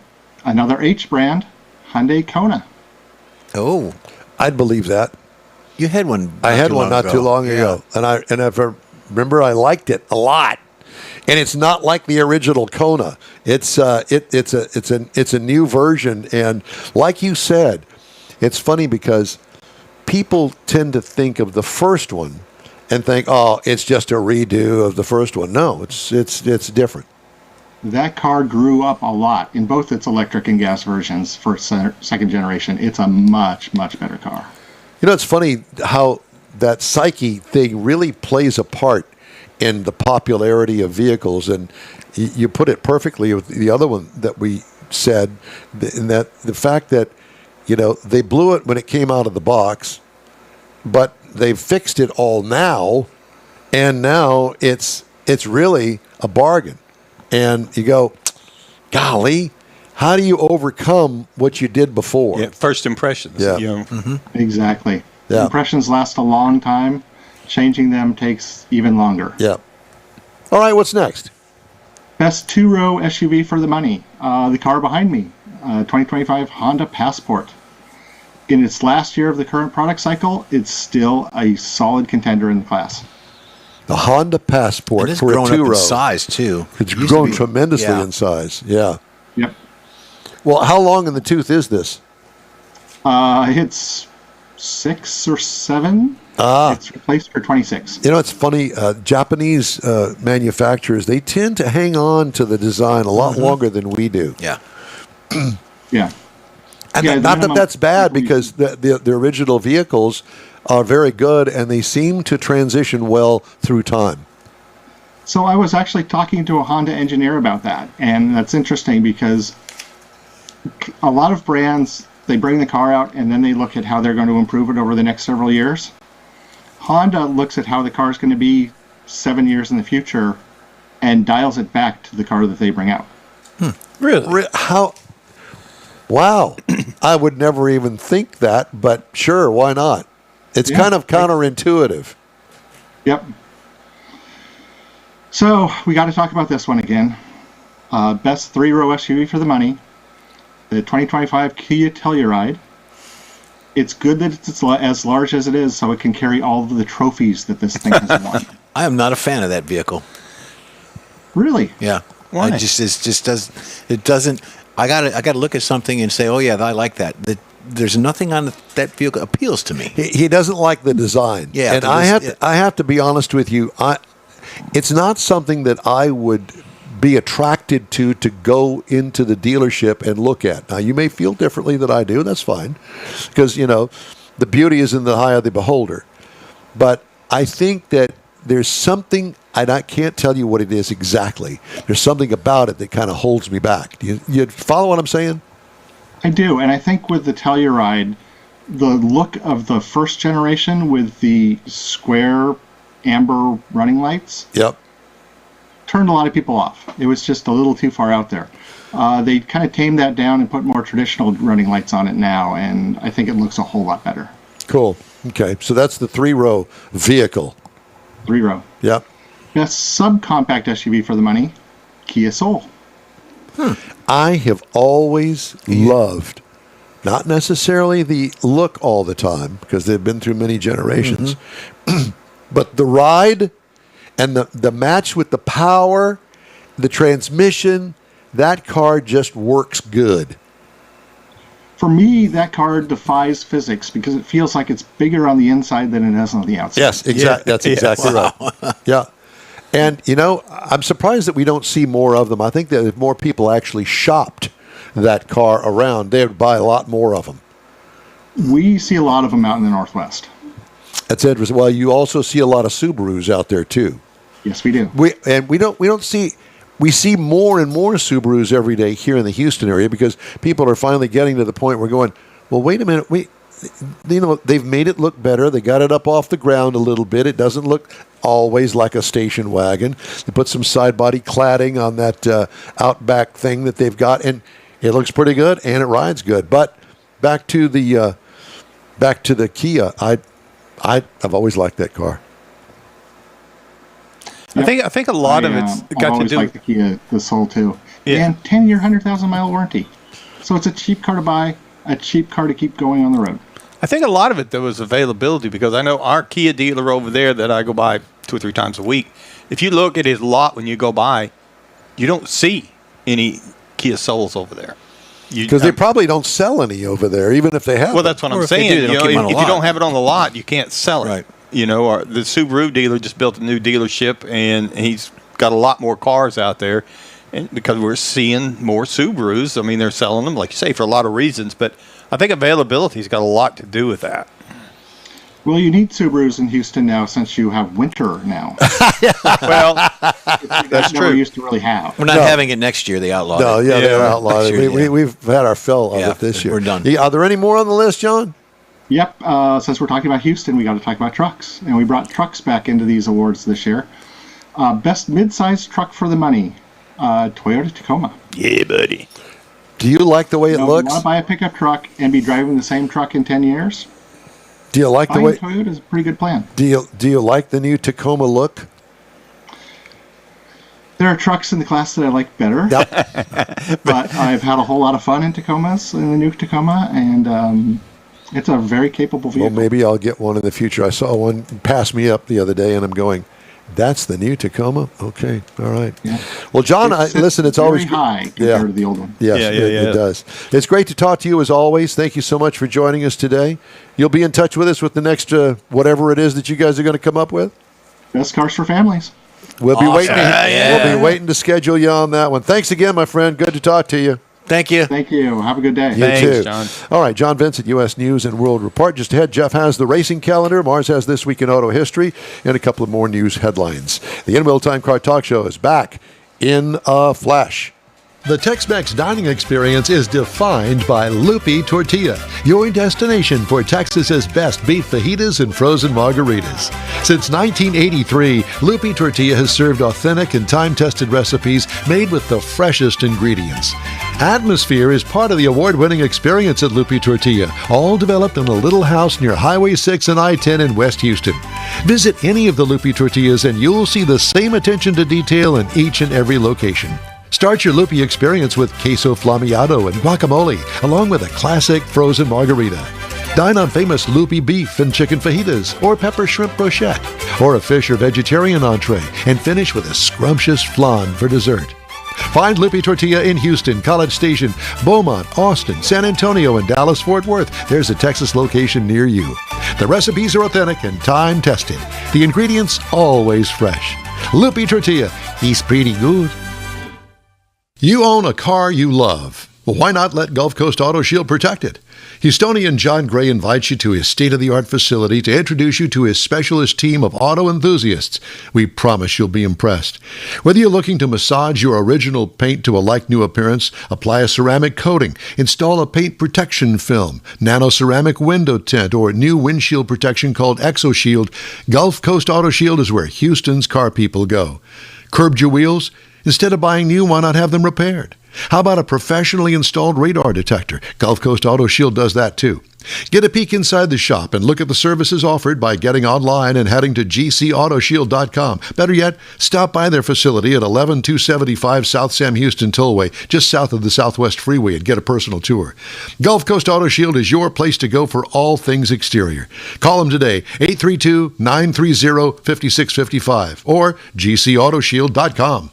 [SPEAKER 6] Another H brand, Hyundai Kona.
[SPEAKER 3] Oh,
[SPEAKER 2] I'd believe that.
[SPEAKER 3] you had one.
[SPEAKER 2] I had one not too long ago, and I remember I liked it a lot. And it's not like the original Kona. It's a new version, and like you said, it's funny because people tend to think of the first one and think, oh, it's just a redo of the first one. No, it's different.
[SPEAKER 6] That car grew up a lot in both its electric and gas versions for second generation. It's a much, much better car.
[SPEAKER 2] You know, it's funny how that psyche thing really plays a part in the popularity of vehicles. And you put it perfectly with the other one that we said, in that the fact that, you know, they blew it when it came out of the box, but they've fixed it all now, and now it's really a bargain. And you go, golly, how do you overcome what you did before?
[SPEAKER 5] Yeah, first impressions.
[SPEAKER 2] Yeah.
[SPEAKER 5] You know.
[SPEAKER 3] Mm-hmm.
[SPEAKER 6] Exactly.
[SPEAKER 2] Yeah.
[SPEAKER 6] Impressions last a long time. Changing them takes even longer.
[SPEAKER 2] Yeah. All right, what's next?
[SPEAKER 6] Best two-row SUV for the money. The car behind me, 2025 Honda Passport. In its last year of the current product cycle, it's still a solid contender in the class.
[SPEAKER 2] The Honda Passport
[SPEAKER 3] It's
[SPEAKER 2] for a
[SPEAKER 3] grown up in
[SPEAKER 2] two-row.
[SPEAKER 3] size too.
[SPEAKER 2] It's
[SPEAKER 3] It used
[SPEAKER 2] grown
[SPEAKER 3] to be-
[SPEAKER 2] tremendously
[SPEAKER 3] yeah.
[SPEAKER 2] in size. Yeah.
[SPEAKER 6] Yep.
[SPEAKER 2] Well, how long in the tooth is this?
[SPEAKER 6] It's 6 or 7. It's replaced for 26.
[SPEAKER 2] You know, it's funny. Japanese manufacturers, they tend to hang on to the design a lot longer than we do.
[SPEAKER 3] Yeah.
[SPEAKER 6] Yeah.
[SPEAKER 2] And
[SPEAKER 6] Yeah,
[SPEAKER 2] not that
[SPEAKER 6] minimum-
[SPEAKER 2] that's bad, because the original vehicles are very good, and they seem to transition well through time.
[SPEAKER 6] So I was actually talking to a Honda engineer about that, and that's interesting because a lot of brands, they bring the car out and then they look at how they're going to improve it over the next several years. Honda looks at how the car is going to be 7 years in the future and dials it back to the car that they bring out.
[SPEAKER 5] Really?
[SPEAKER 2] How? Wow. I would never even think that, but sure, why not? It's
[SPEAKER 6] Yeah.
[SPEAKER 2] kind of counterintuitive.
[SPEAKER 6] Yep. So we got to talk about this one again. Best three-row SUV for the money. The 2025 Kia Telluride. It's good that it's as large as it is, so it can carry all of the trophies that this thing has won.
[SPEAKER 3] I am not a fan of that vehicle.
[SPEAKER 6] Really?
[SPEAKER 3] Yeah.
[SPEAKER 5] Why?
[SPEAKER 3] It doesn't. I gotta look at something and say, oh yeah, I like that. There's nothing on that vehicle appeals to me.
[SPEAKER 2] He doesn't like the design.
[SPEAKER 3] Yeah,
[SPEAKER 2] and
[SPEAKER 3] but
[SPEAKER 2] I have to be honest with you. It's not something that I would be attracted to go into the dealership and look at. Now, you may feel differently than I do. That's fine, because you know the beauty is in the eye of the beholder. But I think that there's something, and I can't tell you what it is exactly. There's something about it that kind of holds me back. Do you follow what I'm saying?
[SPEAKER 6] I do, and I think with the Telluride, the look of the first generation with the square amber running lights,
[SPEAKER 2] Yep.
[SPEAKER 6] turned a lot of people off. It was just a little too far out there. They kind of tamed that down and put more traditional running lights on it now, and I think it looks a whole lot better.
[SPEAKER 2] Cool. Okay, so that's the 3-row vehicle.
[SPEAKER 6] 3-row.
[SPEAKER 2] Yep.
[SPEAKER 6] Best subcompact SUV for the money, Kia Soul.
[SPEAKER 2] I have always loved, not necessarily the look all the time, because they've been through many generations, but the ride and the match with the power, the transmission, that car just works good.
[SPEAKER 6] For me, that car defies physics because it feels like it's bigger on the inside than it is on the outside.
[SPEAKER 2] Yes, exactly. That's exactly right. Yeah. And, I'm surprised that we don't see more of them. I think that if more people actually shopped that car around, they would buy a lot more of them.
[SPEAKER 6] We see a lot of them out in the Northwest.
[SPEAKER 2] That's interesting. Well, you also see a lot of Subarus out there, too.
[SPEAKER 6] Yes, we do.
[SPEAKER 2] We see more and more Subarus every day here in the Houston area because people are finally getting to the point where we're going, well, wait a minute. They've made it look better. They got it up off the ground a little bit. It doesn't look always like a station wagon. They put some side body cladding on that Outback thing that they've got, and it looks pretty good and it rides good. But back to the Kia, I've always liked that car.
[SPEAKER 4] I think a lot of it's got to
[SPEAKER 6] always
[SPEAKER 4] do.
[SPEAKER 6] like the Kia, the Soul too.
[SPEAKER 4] Yeah.
[SPEAKER 6] And 10-year, 100,000-mile warranty. So it's a cheap car to buy, a cheap car to keep going on the road.
[SPEAKER 4] I think a lot of it though is availability because I know our Kia dealer over there that I go by 2 or 3 times a week. If you look at his lot when you go by, you don't see any Kia Souls over there.
[SPEAKER 2] Because they probably don't sell any over there, even if they have.
[SPEAKER 4] Well, that's what
[SPEAKER 3] Or
[SPEAKER 4] I'm
[SPEAKER 3] if they
[SPEAKER 4] saying.
[SPEAKER 3] do, they don't keep 'em on
[SPEAKER 4] If
[SPEAKER 3] the
[SPEAKER 4] you
[SPEAKER 3] lot.
[SPEAKER 4] don't have it on the lot, you can't sell it.
[SPEAKER 3] Right.
[SPEAKER 4] Or the Subaru dealer just built a new dealership, and he's got a lot more cars out there. And because we're seeing more Subarus, I mean, they're selling them, like you say, for a lot of reasons. But I think availability's got a lot to do with that.
[SPEAKER 6] Well, you need Subarus in Houston now since you have winter now.
[SPEAKER 4] Well,
[SPEAKER 6] That's
[SPEAKER 4] true.
[SPEAKER 6] We used to really have.
[SPEAKER 3] We're not having it next year. They outlawed
[SPEAKER 2] No,
[SPEAKER 3] it.
[SPEAKER 2] yeah, they're
[SPEAKER 4] Yeah.
[SPEAKER 2] outlawed.
[SPEAKER 3] Next year,
[SPEAKER 2] We've had our fill of
[SPEAKER 3] Yeah,
[SPEAKER 2] it this year.
[SPEAKER 3] we're done.
[SPEAKER 2] Yeah, are there any more on the list, John?
[SPEAKER 6] Yep. Since we're talking about Houston, we got to talk about trucks, and we brought trucks back into these awards this year. Best mid-sized truck for the money, Toyota Tacoma.
[SPEAKER 4] yeah, buddy.
[SPEAKER 2] Do you like the way it
[SPEAKER 6] You
[SPEAKER 2] looks?
[SPEAKER 6] want to buy a pickup truck and be driving the same truck in 10 years?
[SPEAKER 2] Do you like the
[SPEAKER 6] Buying
[SPEAKER 2] way?
[SPEAKER 6] Toyota is a pretty good plan.
[SPEAKER 2] Do you like the new Tacoma look?
[SPEAKER 6] There are trucks in the class that I like better, but I've had a whole lot of fun in Tacomas, in the new Tacoma, and it's a very capable
[SPEAKER 2] Well,
[SPEAKER 6] vehicle.
[SPEAKER 2] maybe I'll get one in the future. I saw one pass me up the other day, and I'm going, "That's the new Tacoma." Okay, all right.
[SPEAKER 6] Yeah.
[SPEAKER 2] Well, John, listen, it's
[SPEAKER 6] very
[SPEAKER 2] always
[SPEAKER 6] high compared to the old one.
[SPEAKER 2] Yes,
[SPEAKER 4] Yeah,
[SPEAKER 2] it does. It's great to talk to you as always. Thank you so much for joining us today. You'll be in touch with us with the next whatever it is that you guys are going to come up with.
[SPEAKER 6] Best cars for families.
[SPEAKER 2] We'll be waiting.
[SPEAKER 3] Yeah.
[SPEAKER 2] We'll be waiting to schedule you on that one. Thanks again, my friend. Good to talk to you.
[SPEAKER 3] Thank you.
[SPEAKER 6] Thank you. Have a good day.
[SPEAKER 2] You
[SPEAKER 4] Thanks,
[SPEAKER 2] too.
[SPEAKER 4] John.
[SPEAKER 2] All right, John Vincent, U.S. News and World Report. Just ahead, Jeff has the racing calendar. Mars has This Week in Auto History and a couple of more news headlines. The In Wheel Time Car Talk Show is back in a flash. The Tex-Mex dining experience is defined by Lupi Tortilla, your destination for Texas's best beef fajitas and frozen margaritas. Since 1983, Lupi Tortilla has served authentic and time-tested recipes made with the freshest ingredients. Atmosphere is part of the award-winning experience at Lupi Tortilla, all developed in a little house near Highway 6 and I-10 in West Houston. Visit any of the Lupi Tortillas and you'll see the same attention to detail in each and every location. Start your Lupi experience with queso flammeado and guacamole, along with a classic frozen margarita. Dine on famous Lupi beef and chicken fajitas, or pepper shrimp brochette, or a fish or vegetarian entree, and finish with a scrumptious flan for dessert. Find Lupi Tortilla in Houston, College Station, Beaumont, Austin, San Antonio, and Dallas-Fort Worth. There's a Texas location near you. The recipes are authentic and time-tested. The ingredients always fresh. Lupi Tortilla, he's pretty good. You own a car you love. Well, why not let Gulf Coast Auto Shield protect it? Houstonian John Gray invites you to his state-of-the-art facility to introduce you to his specialist team of auto enthusiasts. We promise you'll be impressed. Whether you're looking to massage your original paint to a like-new appearance, apply a ceramic coating, install a paint protection film, nano-ceramic window tint, or new windshield protection called ExoShield, Gulf Coast Auto Shield is where Houston's car people go. Curbed your wheels? Instead of buying new, why not have them repaired? How about a professionally installed radar detector? Gulf Coast Auto Shield does that too. Get a peek inside the shop and look at the services offered by getting online and heading to gcautoshield.com. Better yet, stop by their facility at 11275 South Sam Houston Tollway, just south of the Southwest Freeway, and get a personal tour. Gulf Coast Auto Shield is your place to go for all things exterior. Call them today, 832-930-5655 or gcautoshield.com.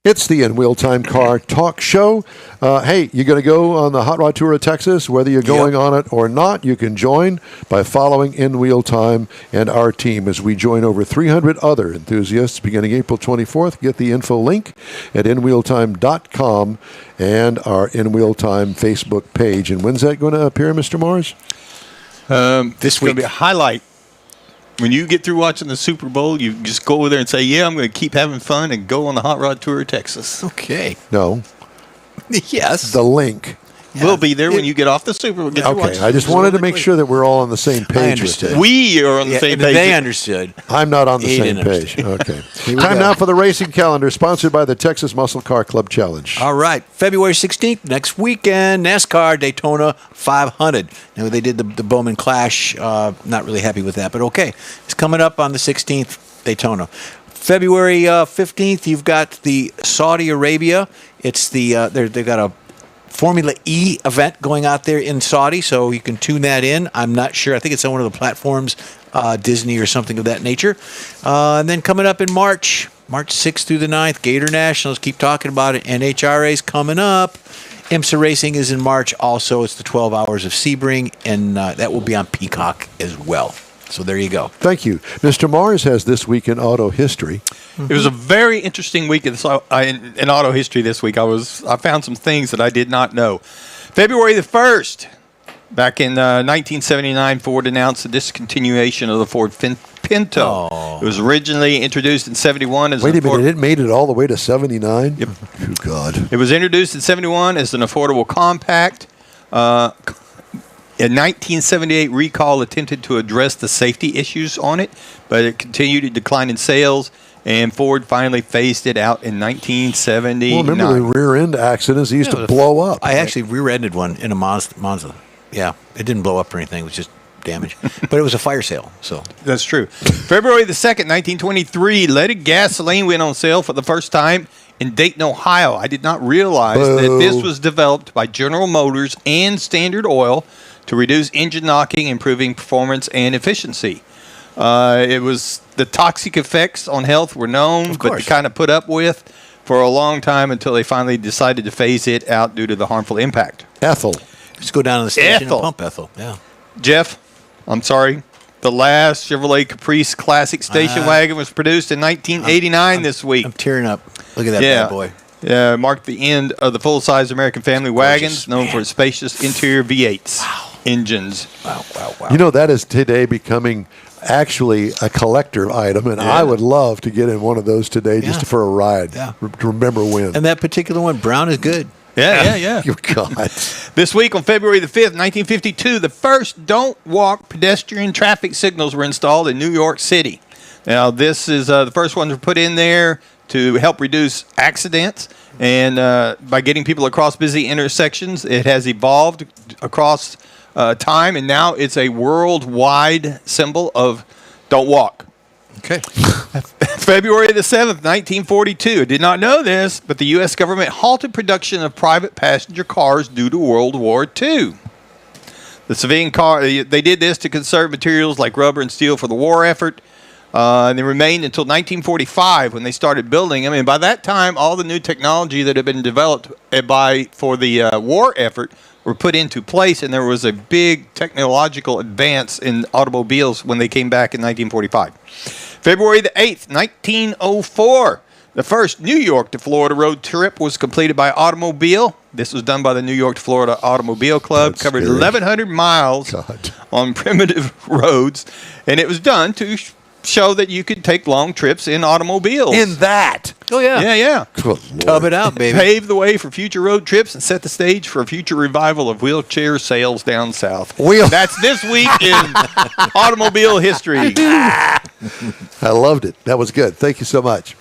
[SPEAKER 2] It's the In Wheel Time Car Talk Show. Hey, you're going to go on the Hot Rod Tour of Texas, whether you're going on it or not. You can join by following In Wheel Time and our team as we join over 300 other enthusiasts beginning April 24th. Get the info link at inwheeltime.com and our In Wheel Time Facebook page. And when's that going to appear, Mr. Mars?
[SPEAKER 5] This week. Going to be a highlight. When you get through watching the Super Bowl, you just go over there and say, yeah, I'm going to keep having fun and go on the Hot Rod Tour of Texas.
[SPEAKER 3] Okay.
[SPEAKER 2] No.
[SPEAKER 3] Yes.
[SPEAKER 2] The link.
[SPEAKER 5] We'll be there when you get off the Super Bowl.
[SPEAKER 2] Okay, I just wanted to make sure that we're all on the same page with it.
[SPEAKER 5] We are on the same page.
[SPEAKER 3] They understood.
[SPEAKER 2] I'm not on the same page. Okay. Time now for the racing calendar, sponsored by the Texas Muscle Car Club Challenge.
[SPEAKER 3] All right. February 16th, next weekend, NASCAR Daytona 500. Now, they did the Bowman Clash. Not really happy with that, but okay. It's coming up on the 16th, Daytona. February 15th, you've got the Saudi Arabia. It's they've got a Formula E event going out there in Saudi, so you can tune that in. I'm not sure. I think it's on one of the platforms, Disney or something of that nature. And then coming up in March 6th through the 9th, Gator Nationals, keep talking about it. NHRA's coming up. IMSA Racing is in March also. It's the 12 Hours of Sebring, and that will be on Peacock as well. So there you go.
[SPEAKER 2] Thank you. Mr. Mars has This Week in Auto History.
[SPEAKER 5] It was a very interesting week in auto history this week. I found some things that I did not know. February the 1st, back in 1979, Ford announced the discontinuation of the Ford Pinto. Oh. It was originally introduced in 71 as
[SPEAKER 2] Wait a minute, it made it all the way to 79?
[SPEAKER 5] Yep.
[SPEAKER 2] Oh, God.
[SPEAKER 5] It was introduced in 71 as an affordable compact. A 1978 recall attempted to address the safety issues on it, but it continued to decline in sales, and Ford finally phased it out in 1979.
[SPEAKER 2] Well, remember the rear-end accidents? They used to blow up.
[SPEAKER 3] I actually rear-ended one in a Monza. Yeah, it didn't blow up or anything. It was just damage. But it was a fire sale, so.
[SPEAKER 5] That's true. February the 2nd, 1923, leaded gasoline went on sale for the first time in Dayton, Ohio. I did not realize that this was developed by General Motors and Standard Oil to reduce engine knocking, improving performance and efficiency. It was the toxic effects on health were known, but they kind of put up with for a long time until they finally decided to phase it out due to the harmful impact.
[SPEAKER 2] Ethyl.
[SPEAKER 3] Just go down to the station and pump ethyl. Yeah.
[SPEAKER 5] Jeff, I'm sorry. The last Chevrolet Caprice Classic station wagon was produced in 1989 this week.
[SPEAKER 3] I'm tearing up. Look at that bad boy.
[SPEAKER 5] Yeah, marked the end of the full-size American family wagons, known for its spacious interior V8s engines.
[SPEAKER 3] Wow.
[SPEAKER 2] You know, that is today becoming actually a collector item, and I would love to get in one of those today just for a ride.
[SPEAKER 3] Yeah.
[SPEAKER 2] To remember when.
[SPEAKER 3] And that particular one, brown, is good.
[SPEAKER 5] Yeah.
[SPEAKER 2] Your God.
[SPEAKER 5] This week on February the 5th, 1952, the first don't walk pedestrian traffic signals were installed in New York City. Now, this is the first ones were put in there to help reduce accidents. And by getting people across busy intersections, it has evolved across time, and now it's a worldwide symbol of don't walk.
[SPEAKER 3] Okay.
[SPEAKER 5] February the 7th, 1942. I did not know this, but the U.S. government halted production of private passenger cars due to World War II. The civilian car, they did this to conserve materials like rubber and steel for the war effort. And they remained until 1945 when they started building them. And by that time, all the new technology that had been developed for the war effort were put into place, and there was a big technological advance in automobiles when they came back in 1945. February the 8th, 1904, the first New York to Florida road trip was completed by automobile. This was done by the New York to Florida Automobile Club.
[SPEAKER 2] That's
[SPEAKER 5] covered
[SPEAKER 2] scary.
[SPEAKER 5] 1,100 miles on primitive roads, and it was done to show that you could take long trips in automobiles.
[SPEAKER 2] In that.
[SPEAKER 3] Oh, yeah.
[SPEAKER 5] Yeah.
[SPEAKER 2] Good Lord.
[SPEAKER 3] Tub it out, baby.
[SPEAKER 5] Pave the way for future road trips and set the stage for a future revival of wheelchair sales down south. That's this week in automobile history.
[SPEAKER 2] I loved it. That was good. Thank you so much.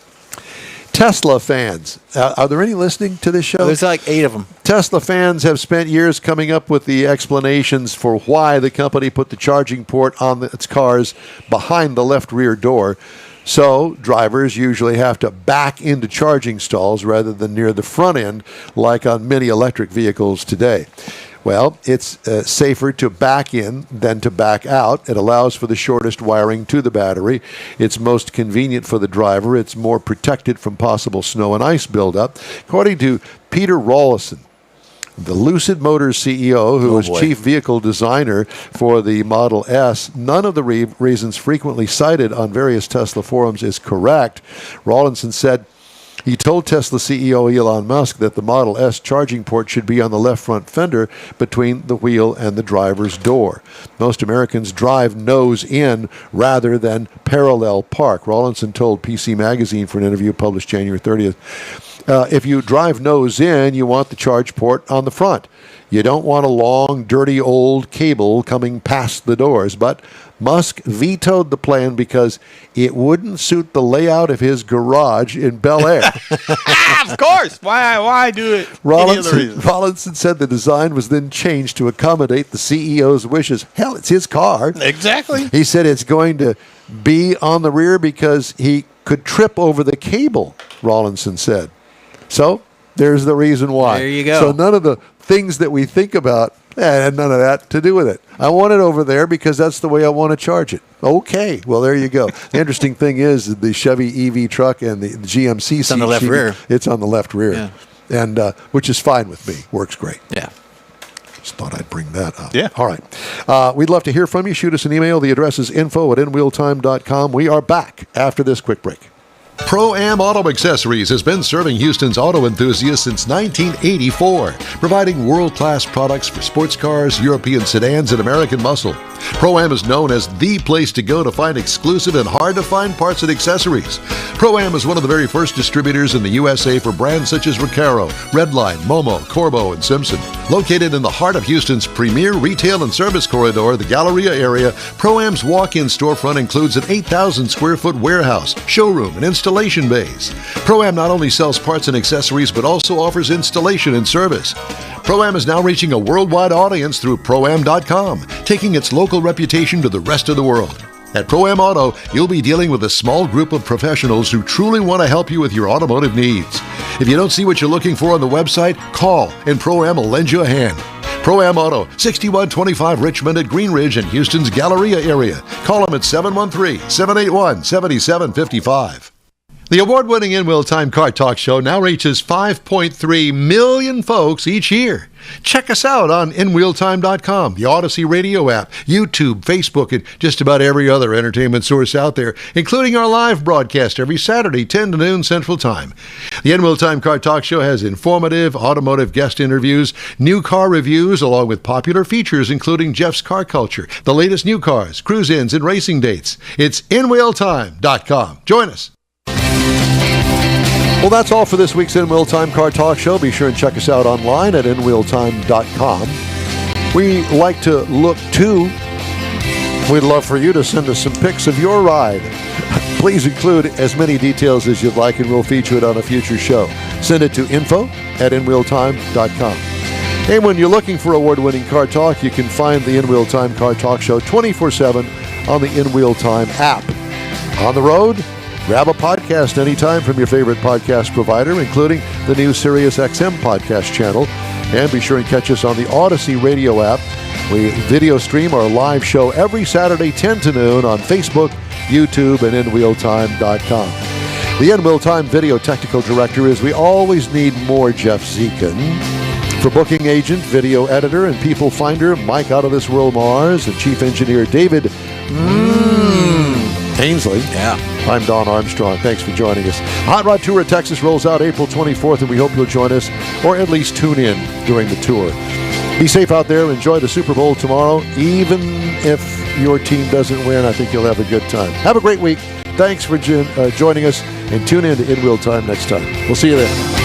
[SPEAKER 2] Tesla fans. Are there any listening to this show?
[SPEAKER 3] There's like 8 of them.
[SPEAKER 2] Tesla fans have spent years coming up with the explanations for why the company put the charging port on its cars behind the left rear door. So drivers usually have to back into charging stalls rather than near the front end, like on many electric vehicles today. Well, it's safer to back in than to back out. It allows for the shortest wiring to the battery. It's most convenient for the driver. It's more protected from possible snow and ice buildup. According to Peter Rawlinson, the Lucid Motors CEO, who was chief vehicle designer for the Model S, none of the reasons frequently cited on various Tesla forums is correct. Rawlinson said he told Tesla CEO Elon Musk that the Model S charging port should be on the left front fender between the wheel and the driver's door. Most Americans drive nose in rather than parallel park. Rawlinson told PC Magazine for an interview published January 30th. If you drive nose in, you want the charge port on the front. You don't want a long, dirty old cable coming past the doors. But Musk vetoed the plan because it wouldn't suit the layout of his garage in Bel Air.
[SPEAKER 5] Of course. Why do it?
[SPEAKER 2] Rawlinson said the design was then changed to accommodate the CEO's wishes. Hell, it's his car.
[SPEAKER 5] Exactly.
[SPEAKER 2] He said it's going to be on the rear because he could trip over the cable, Rawlinson said. So there's the reason why.
[SPEAKER 3] There you go.
[SPEAKER 2] So none of the things that we think about had none of that to do with it. I want it over there because that's the way I want to charge it. Okay, well, there you go. The interesting thing is the Chevy EV truck and the GMC
[SPEAKER 3] It's on the left rear.
[SPEAKER 2] It's on the left rear,
[SPEAKER 3] Yeah.
[SPEAKER 2] and which is fine with me. Works great.
[SPEAKER 3] Yeah.
[SPEAKER 2] Just thought I'd bring that up.
[SPEAKER 5] Yeah.
[SPEAKER 2] All right. We'd love to hear from you. Shoot us an email. The address is info@inwheeltime.com. We are back after this quick break. Pro-Am Auto Accessories has been serving Houston's auto enthusiasts since 1984, providing world-class products for sports cars, European sedans, and American muscle. Pro-Am is known as the place to go to find exclusive and hard-to-find parts and accessories. Pro-Am is one of the very first distributors in the USA for brands such as Recaro, Redline, Momo, Corbo, and Simpson. Located in the heart of Houston's premier retail and service corridor, the Galleria area, Pro-Am's walk-in storefront includes an 8,000-square-foot warehouse, showroom, and installation bays. Pro-Am not only sells parts and accessories, but also offers installation and service. Pro-Am is now reaching a worldwide audience through Pro-Am.com, taking its local reputation to the rest of the world. At Pro-Am Auto, you'll be dealing with a small group of professionals who truly want to help you with your automotive needs. If you don't see what you're looking for on the website, call and Pro-Am will lend you a hand. Pro-Am Auto, 6125 Richmond at Green Ridge in Houston's Galleria area. Call them at 713-781-7755. The award-winning In Wheel Time Car Talk Show now reaches 5.3 million folks each year. Check us out on InWheelTime.com, the Odyssey radio app, YouTube, Facebook, and just about every other entertainment source out there, including our live broadcast every Saturday, 10 to noon Central Time. The In Wheel Time Car Talk Show has informative automotive guest interviews, new car reviews, along with popular features including Jeff's Car Culture, the latest new cars, cruise-ins, and racing dates. It's InWheelTime.com. Join us. Well, that's all for this week's In Wheel Time Car Talk Show. Be sure and check us out online at InWheelTime.com. We like to look too. We'd love for you to send us some pics of your ride. Please include as many details as you'd like, and we'll feature it on a future show. Send it to info@InWheelTime.com. And when you're looking for award-winning car talk, you can find the In Wheel Time Car Talk Show 24/7 on the In Wheel Time app. On the road, grab a podcast anytime from your favorite podcast provider, including the new SiriusXM podcast channel. And be sure and catch us on the Odyssey radio app. We video stream our live show every Saturday, 10 to noon on Facebook, YouTube, and InWheelTime.com. The In Wheel Time video technical director is we always need more Jeff Zekin. For booking agent, video editor, and people finder, Mike Out of This World Mars, and chief engineer David Ainsley.
[SPEAKER 3] Yeah.
[SPEAKER 2] I'm Don Armstrong. Thanks for joining us. Hot Rod Tour of Texas rolls out April 24th, and we hope you'll join us, or at least tune in during the tour. Be safe out there. Enjoy the Super Bowl tomorrow. Even if your team doesn't win, I think you'll have a good time. Have a great week. Thanks for joining us, and tune in to In Wheel Time next time. We'll see you there.